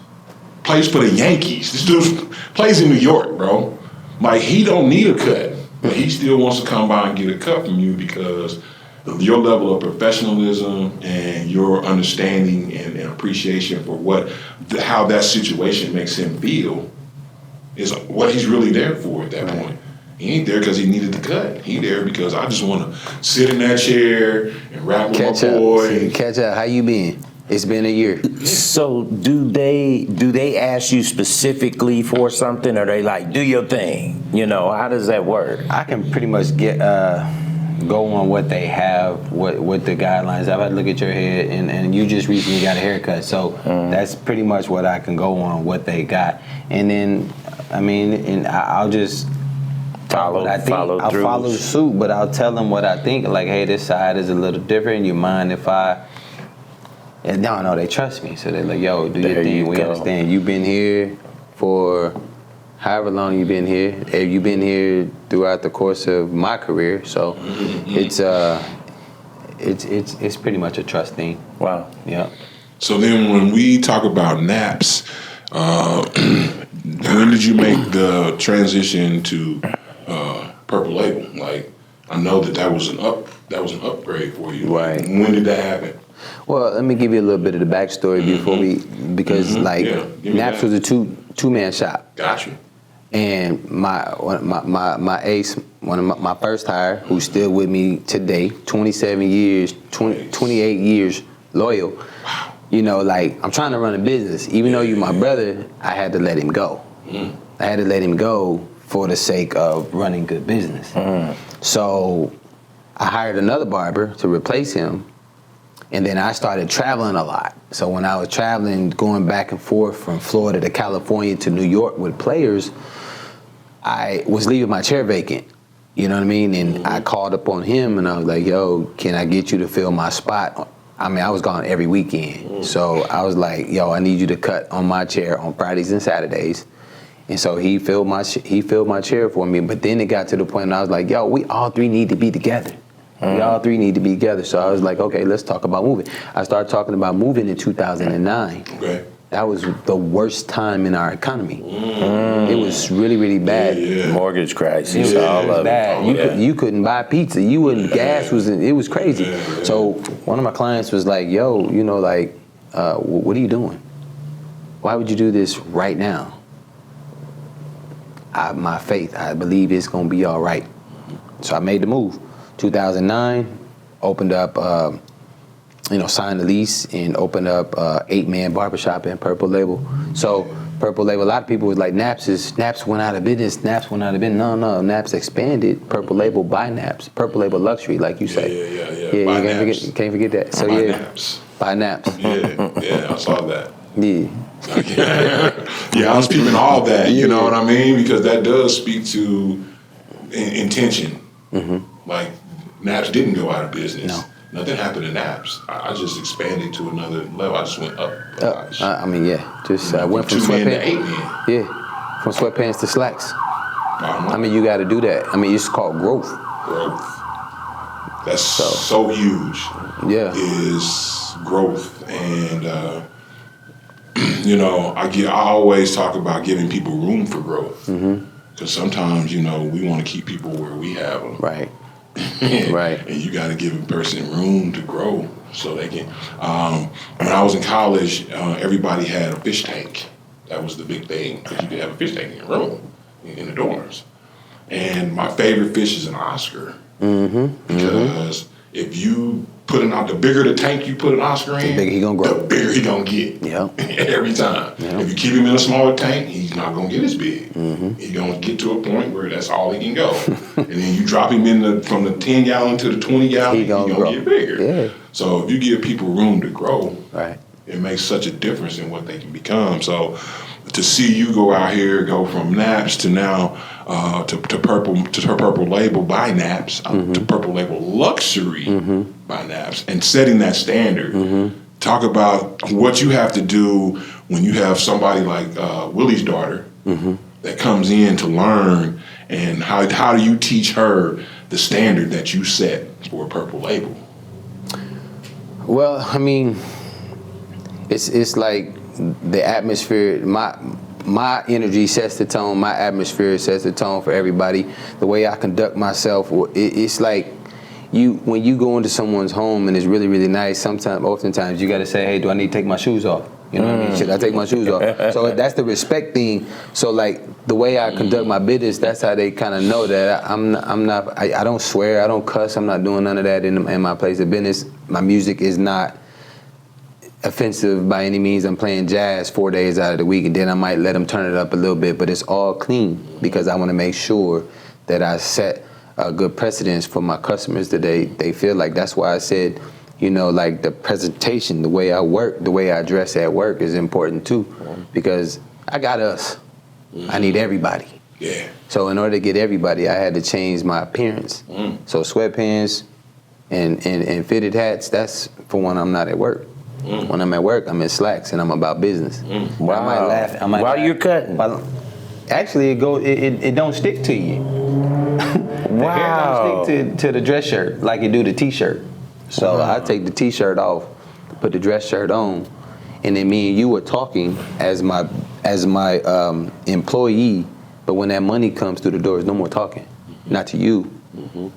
Plays for the Yankees. This dude plays in New York, bro. Like, he don't need a cut, but he still wants to come by and get a cut from you because of your level of professionalism and your understanding and appreciation for how that situation makes him feel is what he's really there for at that point. He ain't there because he needed the cut. He there because I just want to sit in that chair and rap with my boy. Catch up. How you been? It's been a year. So do they ask you specifically for something, or they like, do your thing? You know, how does that work? I can pretty much get go on what they have, what the guidelines. I've had to look at your head, and you just recently got a haircut, so that's pretty much what I can go on, what they got, and then I'll just follow suit, but I'll tell them what I think. Like, hey, this side is a little different. You mind if I? And no, they trust me, so they're like, yo, do your thing. We understand. You've been here for however long you've been here. You've been here throughout the course of my career, so it's pretty much a trust thing. Wow. Yeah. So then, when we talk about naps, when did you make the transition to Purple Label? Like, I know that was an upgrade for you. Right. When did that happen? Well, let me give you a little bit of the backstory before because Naps was a two-man shop. Gotcha. And my ace, one of my first hire, who's still with me today, 28 years loyal. Wow. You know, like, I'm trying to run a business. Even though you're my brother, I had to let him go. I had to let him go for the sake of running good business. So I hired another barber to replace him. And then I started traveling a lot. So when I was traveling, going back and forth from Florida to California to New York with players, I was leaving my chair vacant. You know what I mean? And I called up on him and I was like, yo, can I get you to fill my spot? I mean, I was gone every weekend. So I was like, yo, I need you to cut on my chair on Fridays and Saturdays. And so he filled my chair for me. But then it got to the point and I was like, yo, we all three need to be together. We all three need to be together. So I was like, okay, let's talk about moving. I started talking about moving in 2009. Okay. That was the worst time in our economy. It was really, really bad. Mortgage crisis, It was all of bad. it. You couldn't buy pizza. Gas was crazy. So one of my clients was like, yo, you know, like, what are you doing? Why would you do this right now? My faith, I believe it's gonna be all right. So I made the move. 2009, opened up, signed the lease and opened up 8-man barbershop in Purple Label. So Purple Label, a lot of people was like, Naps went out of business. No, Naps expanded. Purple Label by Naps. Purple Label luxury, like you say. Yeah, can't forget that. So Naps. By Naps. Yeah, I saw that. Yeah. Yeah, I was peeping all that, you know what I mean? Because that does speak to intention. Like, Naps didn't go out of business. No. Nothing happened to Naps. I just expanded to another level. I just went up. I went from 2-man to sweatpants. 8-man. Yeah, from sweatpants to slacks. I mean, you got to do that. I mean, it's called growth. That's so huge. Yeah. Is growth. And, I always talk about giving people room for growth. Because sometimes, we want to keep people where we have them. Right. Right. And you got to give a person room to grow so they can. When I was in college, everybody had a fish tank. That was the big thing, because you could have a fish tank in your room, in the dorms. And my favorite fish is an Oscar. Because if you the bigger the tank you put an Oscar in, the bigger he gonna grow. The bigger he gonna get. Every time. If you keep him in a smaller tank, he's not gonna get as big. He's gonna get to a point where that's all he can go. And then you drop him from the 10 gallon to the 20 gallon, he's gonna get bigger. Yeah. So if you give people room to grow, right, it makes such a difference in what they can become. So to see you go out here, go from Naps to now to Purple Label by Naps, to Purple Label Luxury by Naps, and setting that standard. Talk about what you have to do when you have somebody like Willie's daughter, that comes in to learn, and how do you teach her the standard that you set for Purple Label? Well, I mean, it's like the atmosphere. My energy sets the tone. My atmosphere sets the tone for everybody. The way I conduct myself, it's like when you go into someone's home and it's really, really nice. Oftentimes, you got to say, "Hey, do I need to take my shoes off?" You know what I mean? Should I take my shoes off? So that's the respect thing. So like the way I conduct my business, that's how they kind of know that I don't swear, I don't cuss, I'm not doing none of that in my place of business. My music is not offensive by any means. I'm playing jazz 4 days out of the week, and then I might let them turn it up a little bit, but it's all clean because I want to make sure that I set a good precedence for my customers that they feel like. That's why I said, you know, like the presentation, the way I work, the way I dress at work is important too, because I got us. I need everybody. Yeah. So in order to get everybody, I had to change my appearance. So sweatpants and fitted hats, that's for when I'm not at work. When I'm at work, I'm in slacks and I'm about business. Wow. I might laugh. While you're cutting. Actually, it don't stick to you. The hair don't stick to the dress shirt like it do the t-shirt. So I take the t-shirt off, put the dress shirt on, and then me and you were talking as my employee. But when that money comes through the door, there's no more talking. Not to you.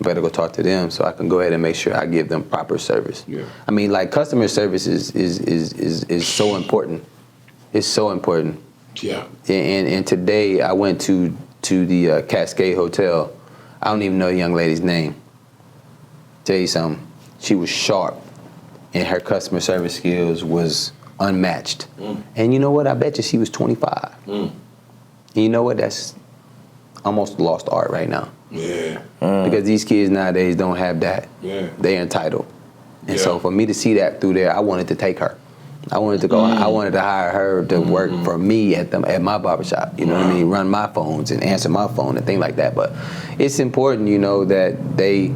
Better go talk to them so I can go ahead and make sure I give them proper service. Yeah. I mean, like customer service is so important. It's so important. Yeah. And today I went to the Cascade Hotel. I don't even know the young lady's name. Tell you something. She was sharp, and her customer service skills was unmatched. And you know what? I bet you she was 25. And you know what? That's almost lost art right now. Yeah. Because these kids nowadays don't have that. Yeah. They're entitled. And so for me to see that through there, I wanted to take her. I wanted to go. I wanted to hire her to work for me at my barbershop. You know what I mean? Run my phones and answer my phone and things like that. But it's important, you know, that they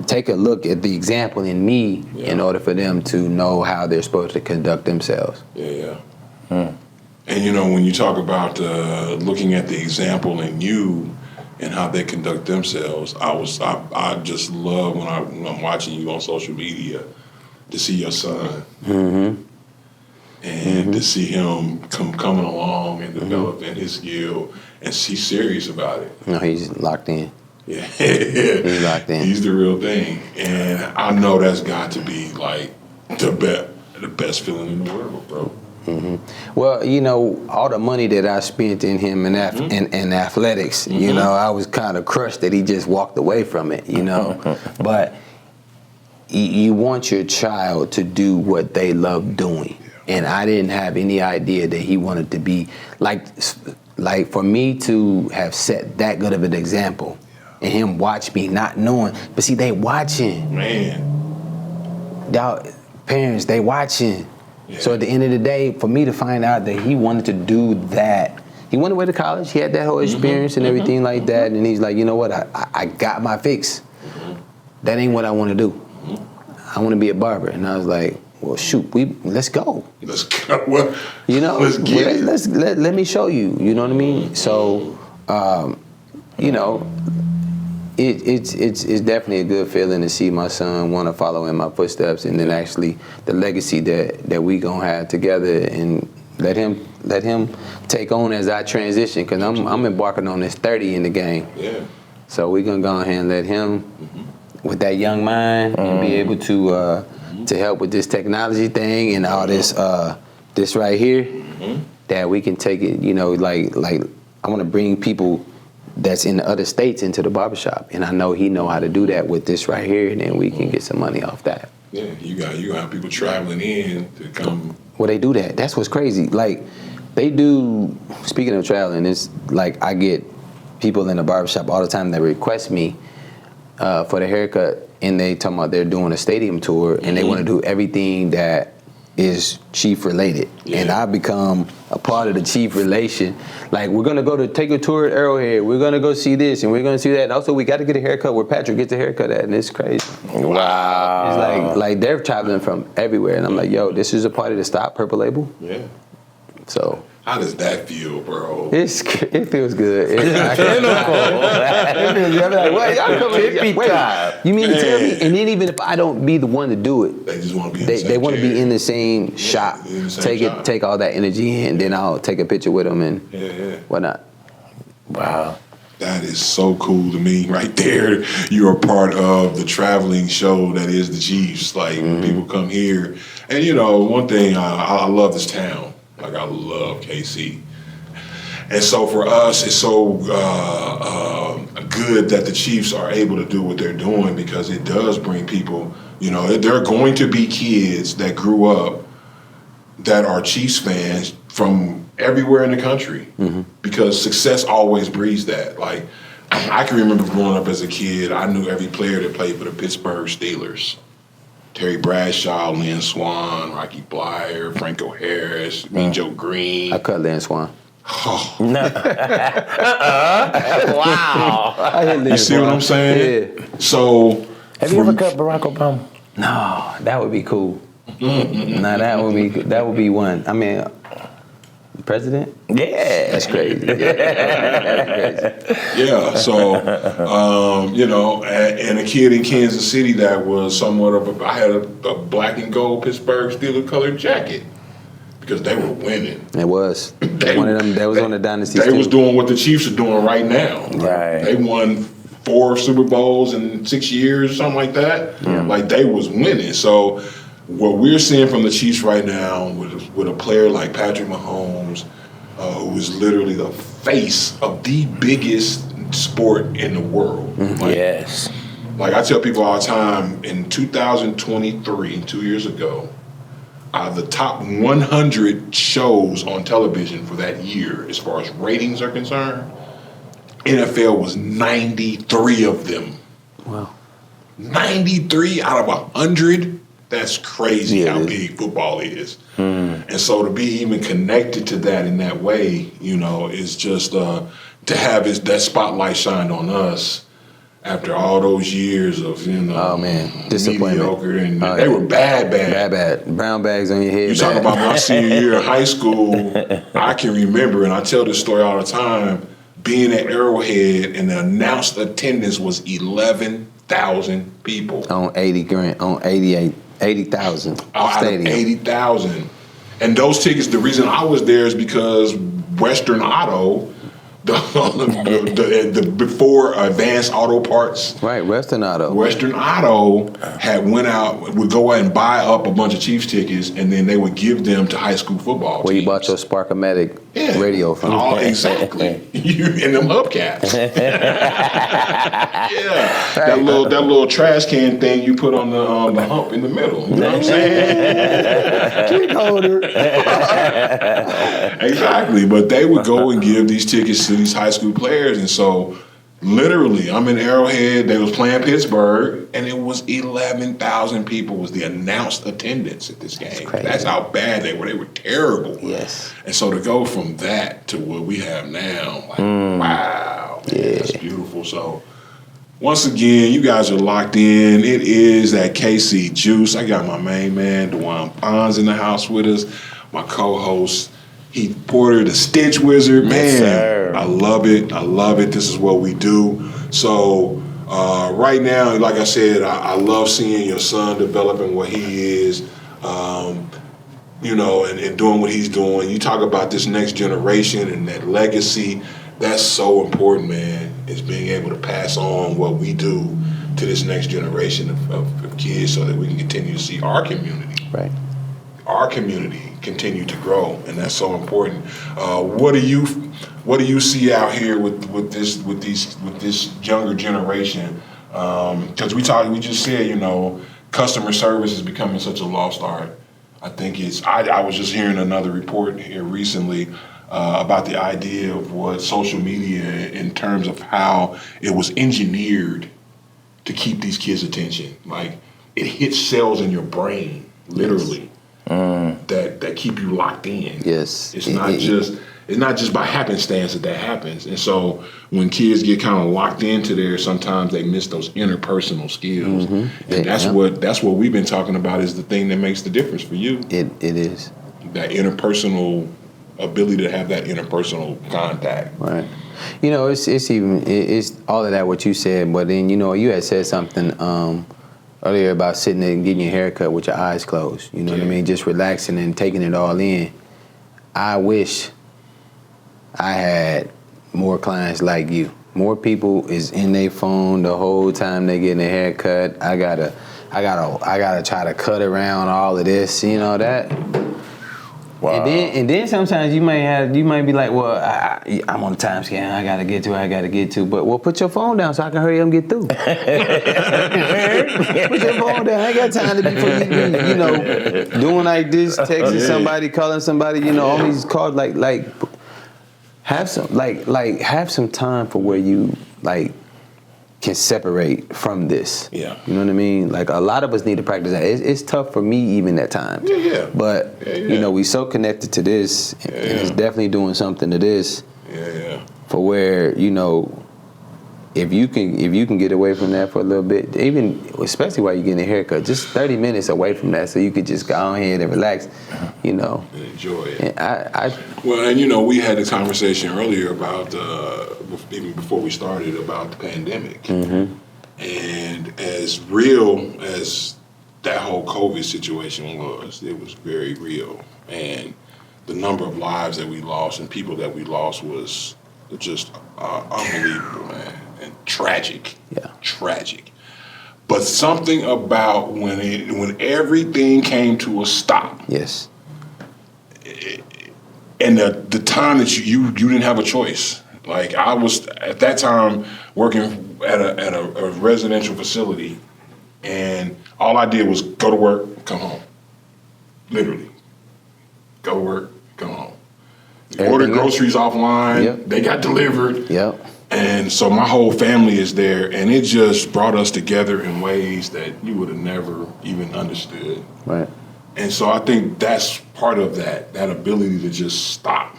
take a look at the example in me in order for them to know how they're supposed to conduct themselves. Yeah. And you know, when you talk about looking at the example in you and how they conduct themselves, I just love when I'm watching you on social media to see your son and to see him coming along and developing his skill, and he's serious about it. No, he's locked in. Yeah. He's locked in. He's the real thing. And I know that's got to be like the best feeling in the world, bro. Well, you know, all the money that I spent in him in athletics, you know, I was kind of crushed that he just walked away from it, you know. But you want your child to do what they love doing. And I didn't have any idea that he wanted to be like for me to have set that good of an example and him watch me not knowing. But see, they watching. Man. Y'all, parents, they watching. Yeah. So at the end of the day, for me to find out that he wanted to do that, he went away to college, he had that whole experience and everything like that, and he's like, you know what, I got my fix. That ain't what I want to do. I want to be a barber. And I was like, well, shoot, let's go. Let's go. Well, you know, let's get it. Let me show you. You know what I mean? So, you know, it's definitely a good feeling to see my son want to follow in my footsteps, and then actually the legacy that we gonna have together, and let him take on as I transition, because I'm embarking on this 30 in the game. Yeah. So we gonna go ahead and let him with that young mind and be able to help with this technology thing and all this this right here, that we can take it. You know, like I want to bring people that's in the other states into the barbershop, and I know he know how to do that with this right here, and then we can get some money off that. Yeah, you have people traveling in to come. Well, they do that. That's what's crazy. Like they do. Speaking of traveling, it's like I get people in the barbershop all the time that request me for the haircut, and they talking about they're doing a stadium tour, and they want to do everything that is chief related, and I become a part of the chief relation. Like, we're gonna go to take a tour at Arrowhead, we're gonna go see this, and we're gonna see that, and also we got to get a haircut where Patrick gets a haircut at, and it's crazy. Wow. It's like they're traveling from everywhere, and I'm like, yo, this is a party to stop Purple Label. Yeah. So How does that feel, bro? It feels good. It feels good. I'm like, wait, y'all come here. Wait, you mean to tell me? And then even if I don't be the one to do it, They just want to be. they want to be in the same shop. in the same shop. Take all that energy in, then I'll take a picture with them and whatnot. Wow. That is so cool to me, right there. You're a part of the traveling show that is the Chiefs. Like people come here, and you know, one thing I love this town. Like I love KC, and so for us, it's so good that the Chiefs are able to do what they're doing because it does bring people. You know, there are going to be kids that grew up that are Chiefs fans from everywhere in the country because success always breeds that. Like I can remember growing up as a kid, I knew every player that played for the Pittsburgh Steelers. Terry Bradshaw, Lynn Swann, Rocky Blyer, Franco Harris, Joe Green. I cut Lynn Swann. Oh. No. Wow. I hit Lynn You see Swann. what I'm saying? Yeah. So Have you ever cut Barack Obama? No, that would be cool. No, that would be one. I mean, president? Yeah. That's crazy. yeah, so you know, and a kid in Kansas City that was somewhat of I had a black and gold Pittsburgh Steelers colored jacket because they were winning. It was one of them. That was on the dynasty. They was doing what the Chiefs are doing right now. Right. They won 4 Super Bowls in 6 years, something like that. Like they was winning. So what we're seeing from the Chiefs right now with a player like Patrick Mahomes, who is literally the face of the biggest sport in the world. Like, Yes. Like I tell people all the time, in 2023, 2 years ago, the top 100 shows on television for that year, as far as ratings are concerned, NFL was 93 of them. Wow. 93 out of 100? That's crazy Yeah, how it is. big football is. And so to be even connected to that in that way, you know, is just to have that spotlight shined on us after all those years of, you know, Oh man, disappointment. mediocre. And they were bad. Bad. Brown bags on your head. You talk about my senior year of high school, I can remember, and I tell this story all the time, being at Arrowhead and the announced attendance was 11,000 people. on 80,000 Out of stadium. 80,000. And those tickets, the reason I was there is because Western Auto, the before Advanced Auto Parts, Right, Western Auto. Western Auto would go out and buy up a bunch of Chiefs tickets, and then they would give them to high school football Where you teams. bought your Sparkomatic radio from. Oh, exactly. You in them hubcaps. Yeah, that little trash can thing you put on the hump in the middle. You know what I'm saying? Drink holder. Exactly. But they would go and give these tickets to these high school players, and so literally, I'm in Arrowhead. They was playing Pittsburgh, and it was 11,000 people was the announced attendance at this game. That's how bad they were. They were terrible. Yes. And so to go from that to what we have now, like, wow, man, that's beautiful. So once again, you guys are locked in. It is that KC Juice. I got my main man, Dajuan Bonds, in the house with us. My co-host, Heath Porter, the Stitch Wizard. Man, Yes, sir. I love it. I love it. This is what we do. So right now, like I said, I love seeing your son developing what he is, you know, and doing what he's doing. You talk about this next generation and that legacy. That's so important, man, is being able to pass on what we do to this next generation of kids so that we can continue to see our community. Right. Our community continue to grow, and that's so important. What do you see out here with this younger generation? Because we just said, you know, customer service is becoming such a lost art. I think I was just hearing another report here recently about the idea of what social media, in terms of how it was engineered to keep these kids' attention. Like it hits cells in your brain, literally. That keep you locked in. Yes. It's not just by happenstance that happens. And so when kids get kind of locked into there, sometimes they miss those interpersonal skills. And that's what we've been talking about is the thing that makes the difference for you. It is. That interpersonal ability to have that interpersonal contact. Right. You know, it's all of that what you said, but then you had said something earlier about sitting there and getting your hair cut with your eyes closed. You know what I mean? Just relaxing and taking it all in. I wish I had more clients like you. More people is in their phone the whole time they getting their hair cut. I gotta try to cut around all of this, that. Wow. And then sometimes you might be like, well, I'm on a time scan. I gotta get to. But put your phone down so I can hurry up and get through. Put your phone down. I ain't got time to be doing like this, texting somebody, calling somebody. All these calls. Like have some time for where you can separate from this. Yeah. You know what I mean? Like, a lot of us need to practice that. It's tough for me even at times. Yeah. But, we so connected to this, and it's definitely doing something to this. Yeah. For where, if you can get away from that for a little bit, even, especially while you're getting a haircut, just 30 minutes away from that so you could just go ahead and relax, And enjoy it. And we had a conversation earlier about, even before we started, about the pandemic. Mm-hmm. And as real as that whole COVID situation was, it was very real. And the number of lives that we lost and people that we lost was just unbelievable, man. And tragic. Yeah. Tragic. But something about when everything came to a stop. Yes. And the time that you didn't have a choice. Like, I was at that time working at a residential facility, and all I did was go to work, come home. Literally. Go to work, come home. Ordered groceries offline. Yep. They got delivered. Yep. And so my whole family is there, and it just brought us together in ways that you would have never even understood. Right. And so I think that's part of that ability to just stop.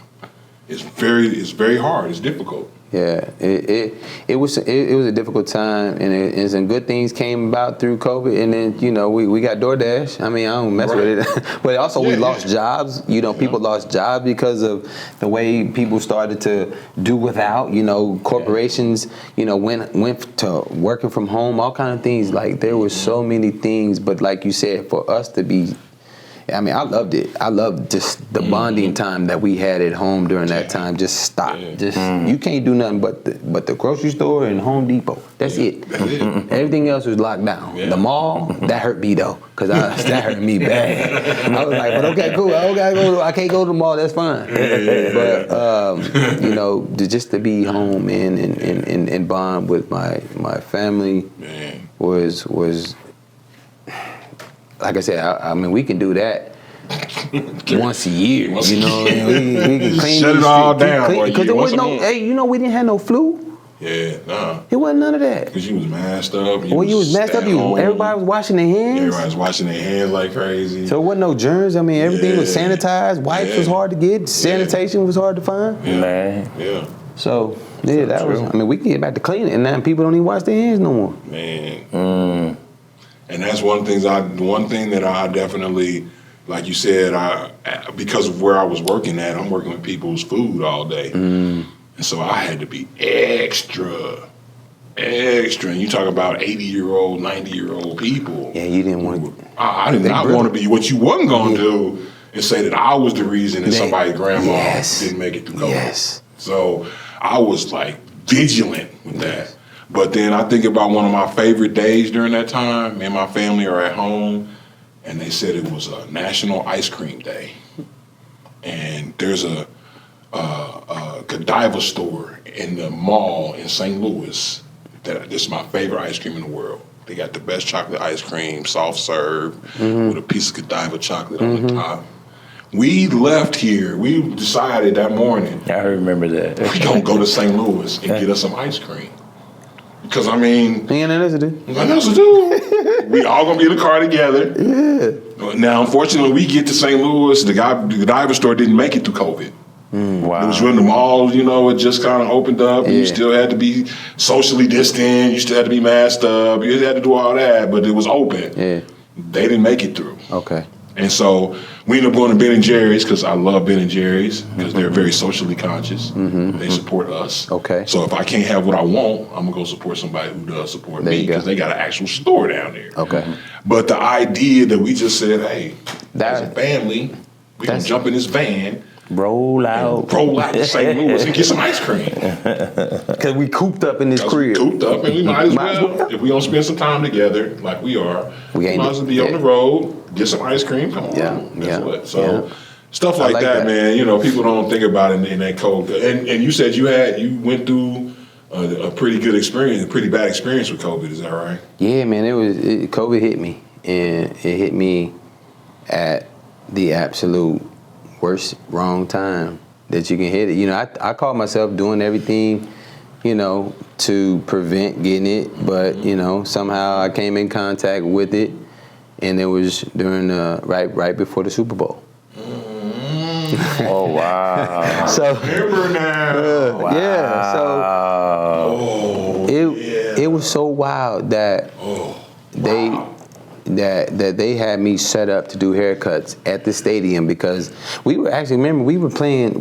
It's very hard. It's difficult. Yeah, it was a difficult time, and some good things came about through COVID, and then we got DoorDash. I mean, I don't mess with it, but also we lost jobs. People lost jobs because of the way people started to do without. Corporations, went to working from home, all kind of things. Like, there were so many things, but like you said, for us to be. I mean, I loved it. I loved just the bonding time that we had at home during that time. Just stop. You can't do nothing but the grocery store and Home Depot. That's it. Everything else was locked down. Yeah. The mall, that hurt me though, because that hurt me bad. I was like, but okay, cool. I can't go to the mall. That's fine. But just to be home and bond with my family was. Like I said, I mean, we can do that once a year. We can clean shut it all down. Because there was no, we didn't have no flu. Yeah, nah. It wasn't none of that. Because you was masked up. You was masked up. Everybody was washing their hands. Everybody was washing their hands like crazy. So it wasn't no germs. I mean, everything was sanitized. Wipes was hard to get. Sanitation was hard to find. Man. Yeah. So that was. I mean, we can get back to cleaning, and now people don't even wash their hands no more. Man. And that's one thing that I definitely, like you said, because of where I was working at, I'm working with people's food all day. And so I had to be extra. And you talk about 80-year-old, 90-year-old people. Yeah, you didn't want to. I did not want to be what you wasn't going to do and say that I was the reason that somebody's grandma didn't make it through COVID. Yes. So I was like vigilant with that. But then I think about one of my favorite days during that time. Me and my family are at home, and they said it was a National Ice Cream Day. And there's a Godiva store in the mall in St. Louis. This is my favorite ice cream in the world. They got the best chocolate ice cream, soft serve, with a piece of Godiva chocolate on the top. We left here. We decided that morning. I remember that. We gonna go to St. Louis and get us some ice cream. Because, I mean... Ain't nothing else to do. Nothing else to do. We all going to be in the car together. Yeah. Now, unfortunately, we get to St. Louis. The Godiva store didn't make it through COVID. Wow. It was when the mall, it just kind of opened up. Yeah. You still had to be socially distant. You still had to be masked up. You had to do all that, but it was open. Yeah. They didn't make it through. Okay. And so we ended up going to Ben and Jerry's because I love Ben and Jerry's because they're very socially conscious. They support us. Okay. So if I can't have what I want, I'm going to go support somebody who does support There me you go. because they got an actual store down there. Okay. But the idea that we just said, hey, as a That- family, we're going to jump in this van, Roll out. roll out to St. Louis and get some ice cream. Because we cooped up in this Because we crib. cooped up and we might as Might as well, well. if we don't spend some time together like we are, We we ain't- might as well be on the road, get some ice cream, come on. Yeah, That's yeah, what. So yeah. stuff I like, like that, that. man, you know, people don't think about it in that cold. And you said you went through a pretty good experience, a pretty bad experience with COVID, is that right? Yeah, man, COVID hit me, and it hit me at the absolute worst, wrong time that you can hit it. You know, I call myself doing everything, you know, to prevent getting it, but, you know, somehow I came in contact with it, and it was during right before the Super Bowl. Oh, wow. So Remember now. yeah, so Oh, it was so wild that that they had me set up to do haircuts at the stadium because we were playing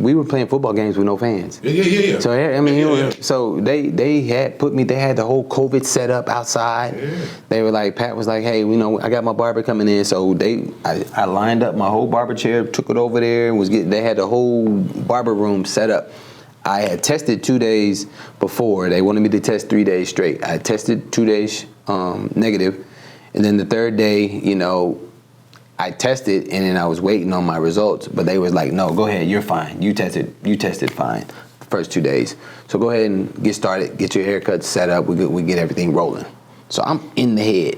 football games with no fans. Yeah. So I mean, Yeah. so they had the whole COVID set up outside. Yeah. They were like, Pat was like, hey, you know, I got my barber coming in, so I lined up my whole barber chair, took it over there, and they had the whole barber room set up. I had tested 2 days before. They wanted me to test 3 days straight. I tested 2 days negative. And then the third day, you know, I tested and then I was waiting on my results, but they was like, no, go ahead, you're fine. You tested fine the first 2 days. So go ahead and get started, get your haircut set up, we get everything rolling. So I'm in the head.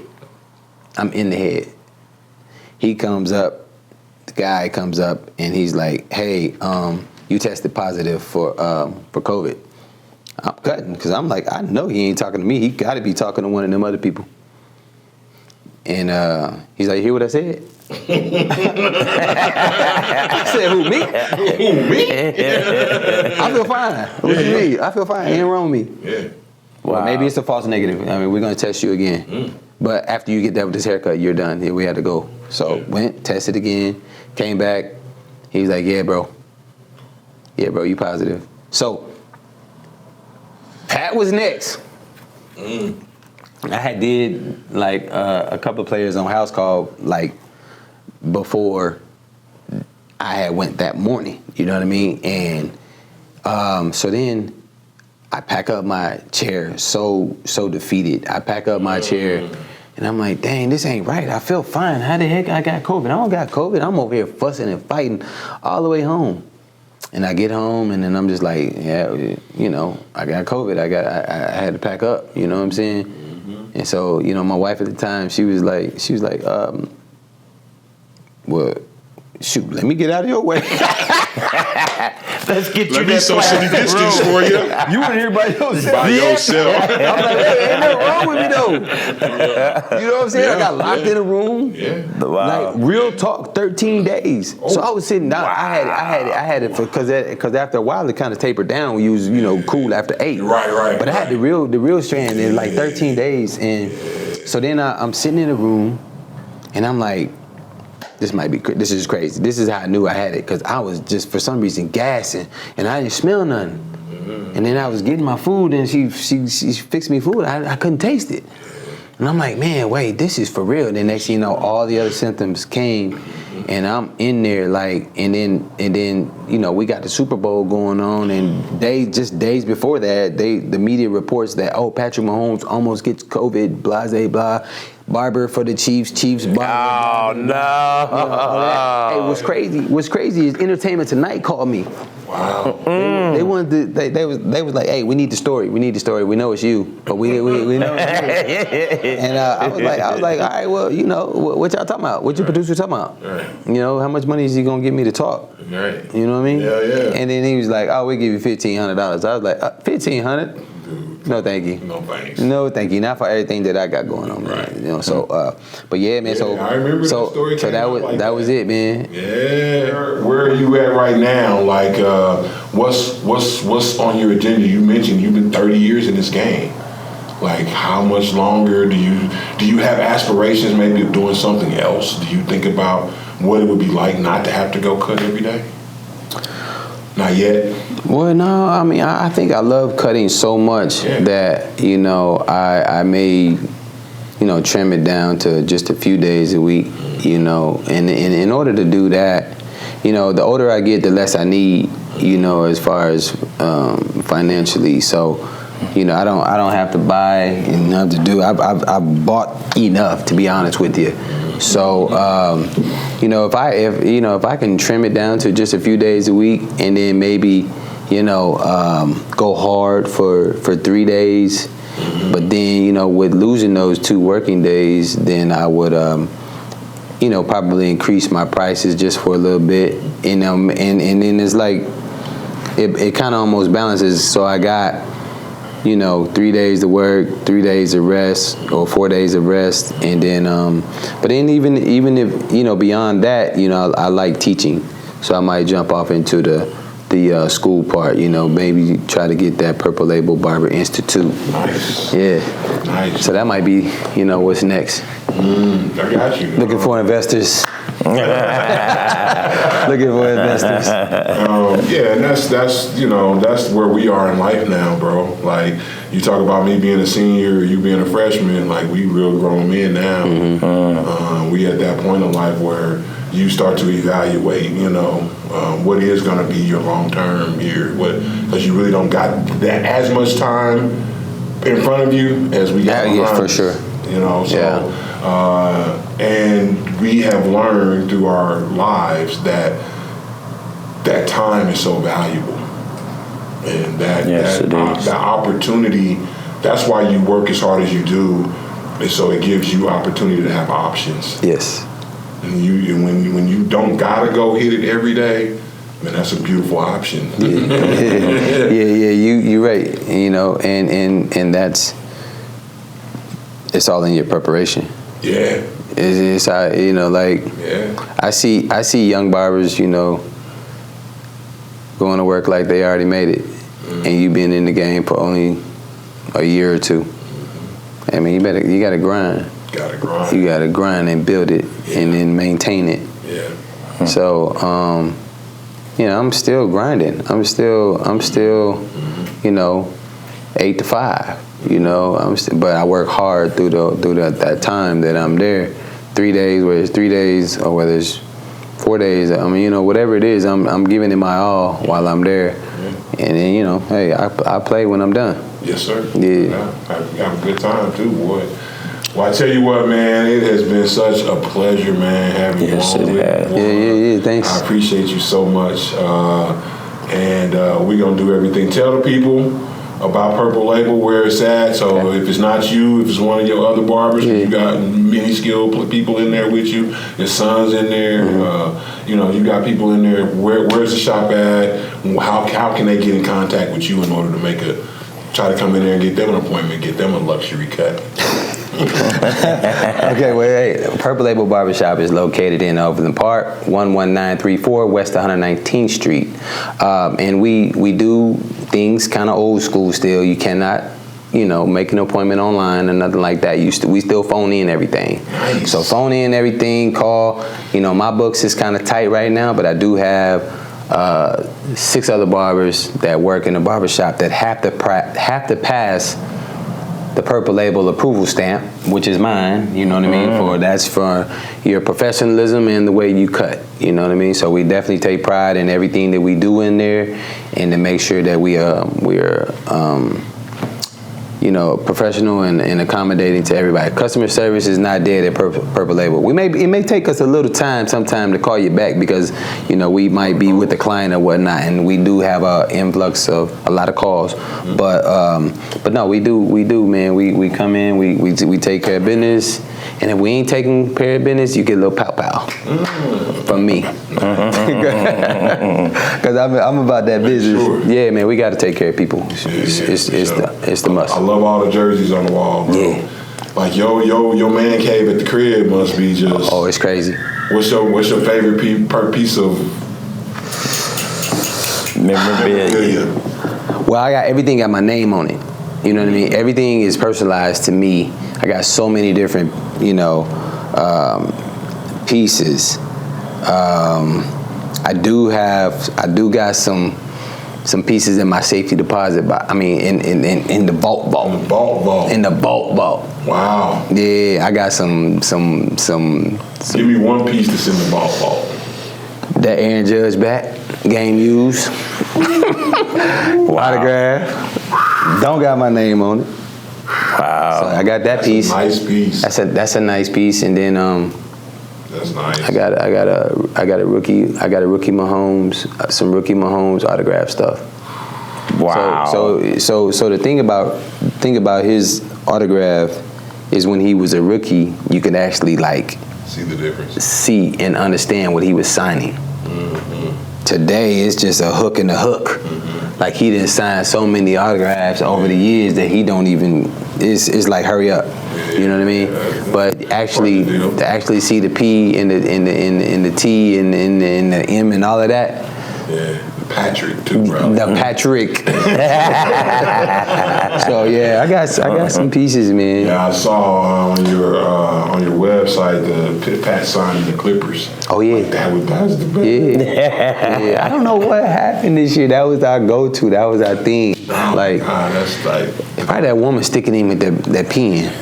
He comes up, the guy comes up and he's like, hey, you tested positive for COVID. I'm cutting, because I'm like, I know he ain't talking to me. He gotta be talking to one of them other people. And he's like, you hear what I said? I said, who, me? Who, me? I feel fine. What you mean? I feel fine. Ain't wrong with me. Yeah. Well, maybe it's a false negative. I mean, we're going to test you again. But after you get that with this haircut, you're done. Here we had to go. So went, tested again, came back. He was like, yeah, bro, you positive. So Pat was next. I had did like a couple of players on house call like before I had went that morning. You know what I mean? And so then I pack up my chair, so defeated. I pack up my chair and I'm like, dang, this ain't right. I feel fine. How the heck I got COVID? I don't got COVID. I'm over here fussing and fighting all the way home. And I get home and then I'm just like, yeah, you know, I got COVID. I had to pack up. You know what I'm saying? And so, you know, my wife at the time, she was like, well, shoot, let me get out of your way. Let's get you Let me that socially plastic distance room. for you. You and everybody else. By yourself. I'm like, hey, ain't nothing wrong with me though. You know what I'm saying? I got locked in a room. Yeah. Like real talk, 13 days. So I was sitting down. I had it for because after a while it kind of tapered down. We was cool after 8. Right. But I had the real strand in like 13 days, and so then I'm sitting in a room, and I'm like, this is crazy. This is how I knew I had it, because I was just for some reason gassing, and I didn't smell nothing. And then I was getting my food, and she fixed me food. I couldn't taste it. And I'm like, man, wait, this is for real. And then next thing you know, all the other symptoms came, and I'm in there like, and then we got the Super Bowl going on, and days before that, the media reports that Patrick Mahomes almost gets COVID, blah blah blah. Barber for the Chiefs, blah. Oh no! Hey, what's crazy is Entertainment Tonight called me. Wow. They wanted to, they was like, hey, we need the story. We know it's you, but we know it's you. And I was like, all right, well, what y'all talking about? What your producer talking about? Right. How much money is he gonna give me to talk? Right. You know what I mean? Yeah. And then he was like, oh, we give you $1,500. I was like, $1,500? No, thank you. No thanks. No, thank you. Not for everything that I got going on, man. Right. But yeah, man. So I remember that story. So that was it, man. Yeah. Where are you at right now? Like, what's on your agenda? You mentioned you've been 30 years in this game. Like, how much longer do you have aspirations maybe of doing something else? Do you think about what it would be like not to have to go cut every day? Not yet. Well, no, I mean, I think I love cutting so much that, you know, I may, you know, trim it down to just a few days a week, you know, and in order to do that, you know, the older I get, the less I need, you know, as far as financially. So, you know, I don't have to buy enough to do. I've bought enough, to be honest with you. So, you know, if I can trim it down to just a few days a week, and then maybe, you know, go hard for 3 days, but then, you know, with losing those 2 working days, then I would, you know, probably increase my prices just for a little bit, and then it's like it kind of almost balances. So I got, you know, 3 days to work, 3 days of rest, or 4 days of rest, and then, but then even if, you know, beyond that, you know, I like teaching, so I might jump off into the school part, you know, maybe try to get that Purple Label Barber Institute. Nice. Yeah. Nice. So that might be, you know, what's next. I got you. Looking for investors. Looking for investors. Yeah, and that's you know, that's where we are in life now, bro. Like, you talk about me being a senior, you being a freshman, like, we real grown men now. We at that point in life where you start to evaluate, you know, what is going to be your long term here, because you really don't got that as much time in front of you as we got behind for us, sure. You know, so and we have learned through our lives that time is so valuable, and that opportunity. That's why you work as hard as you do, and so it gives you opportunity to have options. Yes. And when you don't gotta go hit it every day, man, that's a beautiful option. Yeah. You're right. You know, and that's, it's all in your preparation. Yeah. It's you know, like, I see young barbers, you know, going to work like they already made it, and you been in the game for only a year or 2. I mean, you gotta grind. You gotta grind and build it, and then maintain it. Yeah. So, you know, I'm still grinding. I'm still, you know, 8 to 5. You know, but I work hard through that time that I'm there. 3 days, whether it's 3 days or whether it's 4 days. I mean, you know, whatever it is, I'm giving it my all while I'm there. And then, you know, hey, I play when I'm done. Yes, sir. Yeah. Have a good time too, boy. Well, I tell you what, man, it has been such a pleasure, man, having you on with me. Yeah, thanks. I appreciate you so much. And we're going to do everything. Tell the people about Purple Label, where it's at. So if it's not you, if it's one of your other barbers, you got many skilled people in there with you. Your son's in there. You know, you got people in there. Where's the shop at? How can they get in contact with you in order to try to come in there and get them an appointment, get them a luxury cut? Okay, well, hey, Purple Label Barbershop is located in Overland Park, 11934 West 119th Street. And we do things kind of old school still. You cannot, you know, make an appointment online or nothing like that. We still phone in everything. Nice. So phone in everything, call. You know, my books is kind of tight right now, but I do have 6 other barbers that work in the barbershop that have to pass the Purple Label approval stamp, which is mine, you know what I mean? That's for your professionalism and the way you cut, you know what I mean? So we definitely take pride in everything that we do in there, and to make sure that we are you know, professional and accommodating to everybody. Customer service is not dead at Purple Label. It may take us a little time sometime to call you back because, you know, we might be with the client or whatnot, and we do have an influx of a lot of calls. But no, we do, man. We come in, we take care of business, and if we ain't taking care of business, you get a little pow from me. Because I'm about that business. Sure. Yeah, man, we got to take care of people. It's the must. I love all the jerseys on the wall, bro. Yeah. Like your man cave at the crib must be just. Oh, it's crazy. What's your favorite piece of memorabilia? Well, I got everything got my name on it. You know what I mean? Everything is personalized to me. I got so many different, you know, pieces I do got some pieces in my safety deposit, but I mean in the vault. In the vault. Wow. Yeah, I got some. Give me one piece that's in the vault. That Aaron Judge bat, game used. Autograph. Don't got my name on it. Wow. So I got that piece. A nice piece. That's a nice piece, and then that's nice. I got a rookie Mahomes, some rookie Mahomes autograph stuff. Wow. So the thing about his autograph is when he was a rookie, you could actually like see the difference. See and understand what he was signing. Mm-hmm. Today it's just a hook and a hook. Mm-hmm. Like he didn't sign so many autographs over the years that he don't even. It's like hurry up. You know what I mean? Yeah, but actually, to actually see the P and the T and the M and all of that. Yeah, Patrick too, bro. The Patrick. So yeah, I got some pieces, man. Yeah, I saw on your website the Pat signing the Clippers. Oh yeah, like that was the best. Yeah. I don't know what happened this year. That was our go-to. That was our thing. Oh like, God, that's like if I had that woman sticking him with that pen.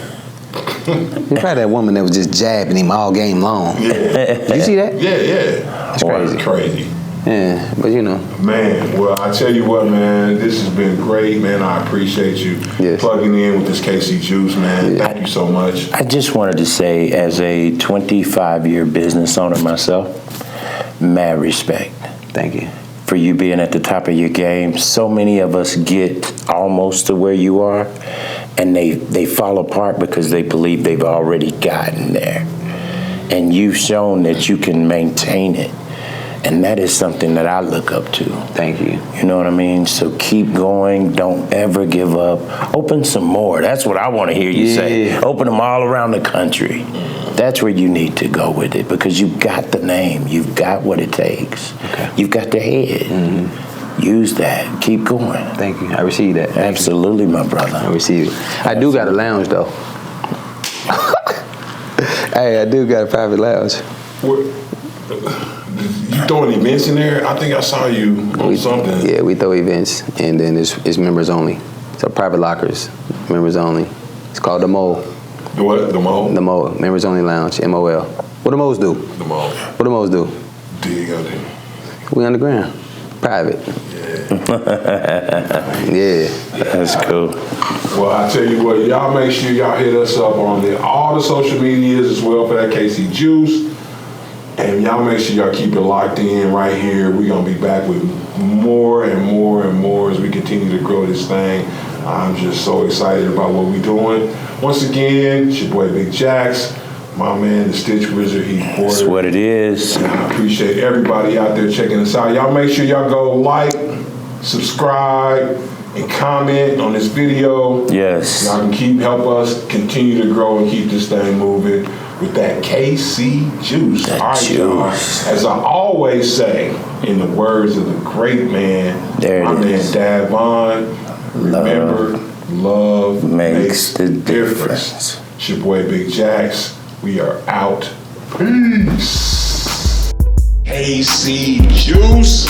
If I had that woman that was just jabbing him all game long. Yeah. Did you see that? Yeah. That's crazy. Crazy. Yeah, but you know. Man, well, I tell you what, man, this has been great, man. I appreciate you plugging in with this KC Juice, man. Thank you so much. I just wanted to say, as a 25-year business owner myself, mad respect. Thank you. For you being at the top of your game. So many of us get almost to where you are, and they fall apart because they believe they've already gotten there. And you've shown that you can maintain it. And that is something that I look up to. Thank you. You know what I mean? So keep going. Don't ever give up. Open some more. That's what I want to hear you say. Open them all around the country. That's where you need to go with it, because you've got the name. You've got what it takes. Okay. You've got the head. Mm-hmm. Use that. Keep going. Thank you. I receive that. Absolutely, my brother. I receive it. I do got a lounge, though. Hey, I do got a private lounge. What? You throwing events in there? I think I saw you on something. Yeah, we throw events, and then it's members only. So private lockers, members only. It's called the Mole. The what? The Mole? The Mole, members only lounge, MOL. What do moles do? The Mole. What do moles do? Dig out there. We underground, private. Yeah. That's cool. Well, I tell you what, y'all make sure y'all hit us up on all the social medias as well for that KC Juice. And y'all make sure y'all keep it locked in right here. We're going to be back with more and more and more as we continue to grow this thing. I'm just so excited about what we're doing. Once again, it's your boy Big Jax, my man, the Stitch Wizard, Heath Porter. That's what it is. And I appreciate everybody out there checking us out. Y'all make sure y'all go like, subscribe, and comment on this video. Yes. Y'all can help us continue to grow and keep this thing moving with that KC Juice. That all right, y'all. As I always say, in the words of the great man, my man Dajuan, remember, love makes the difference. It's your boy Big Jax. We are out. Peace. KC Juice.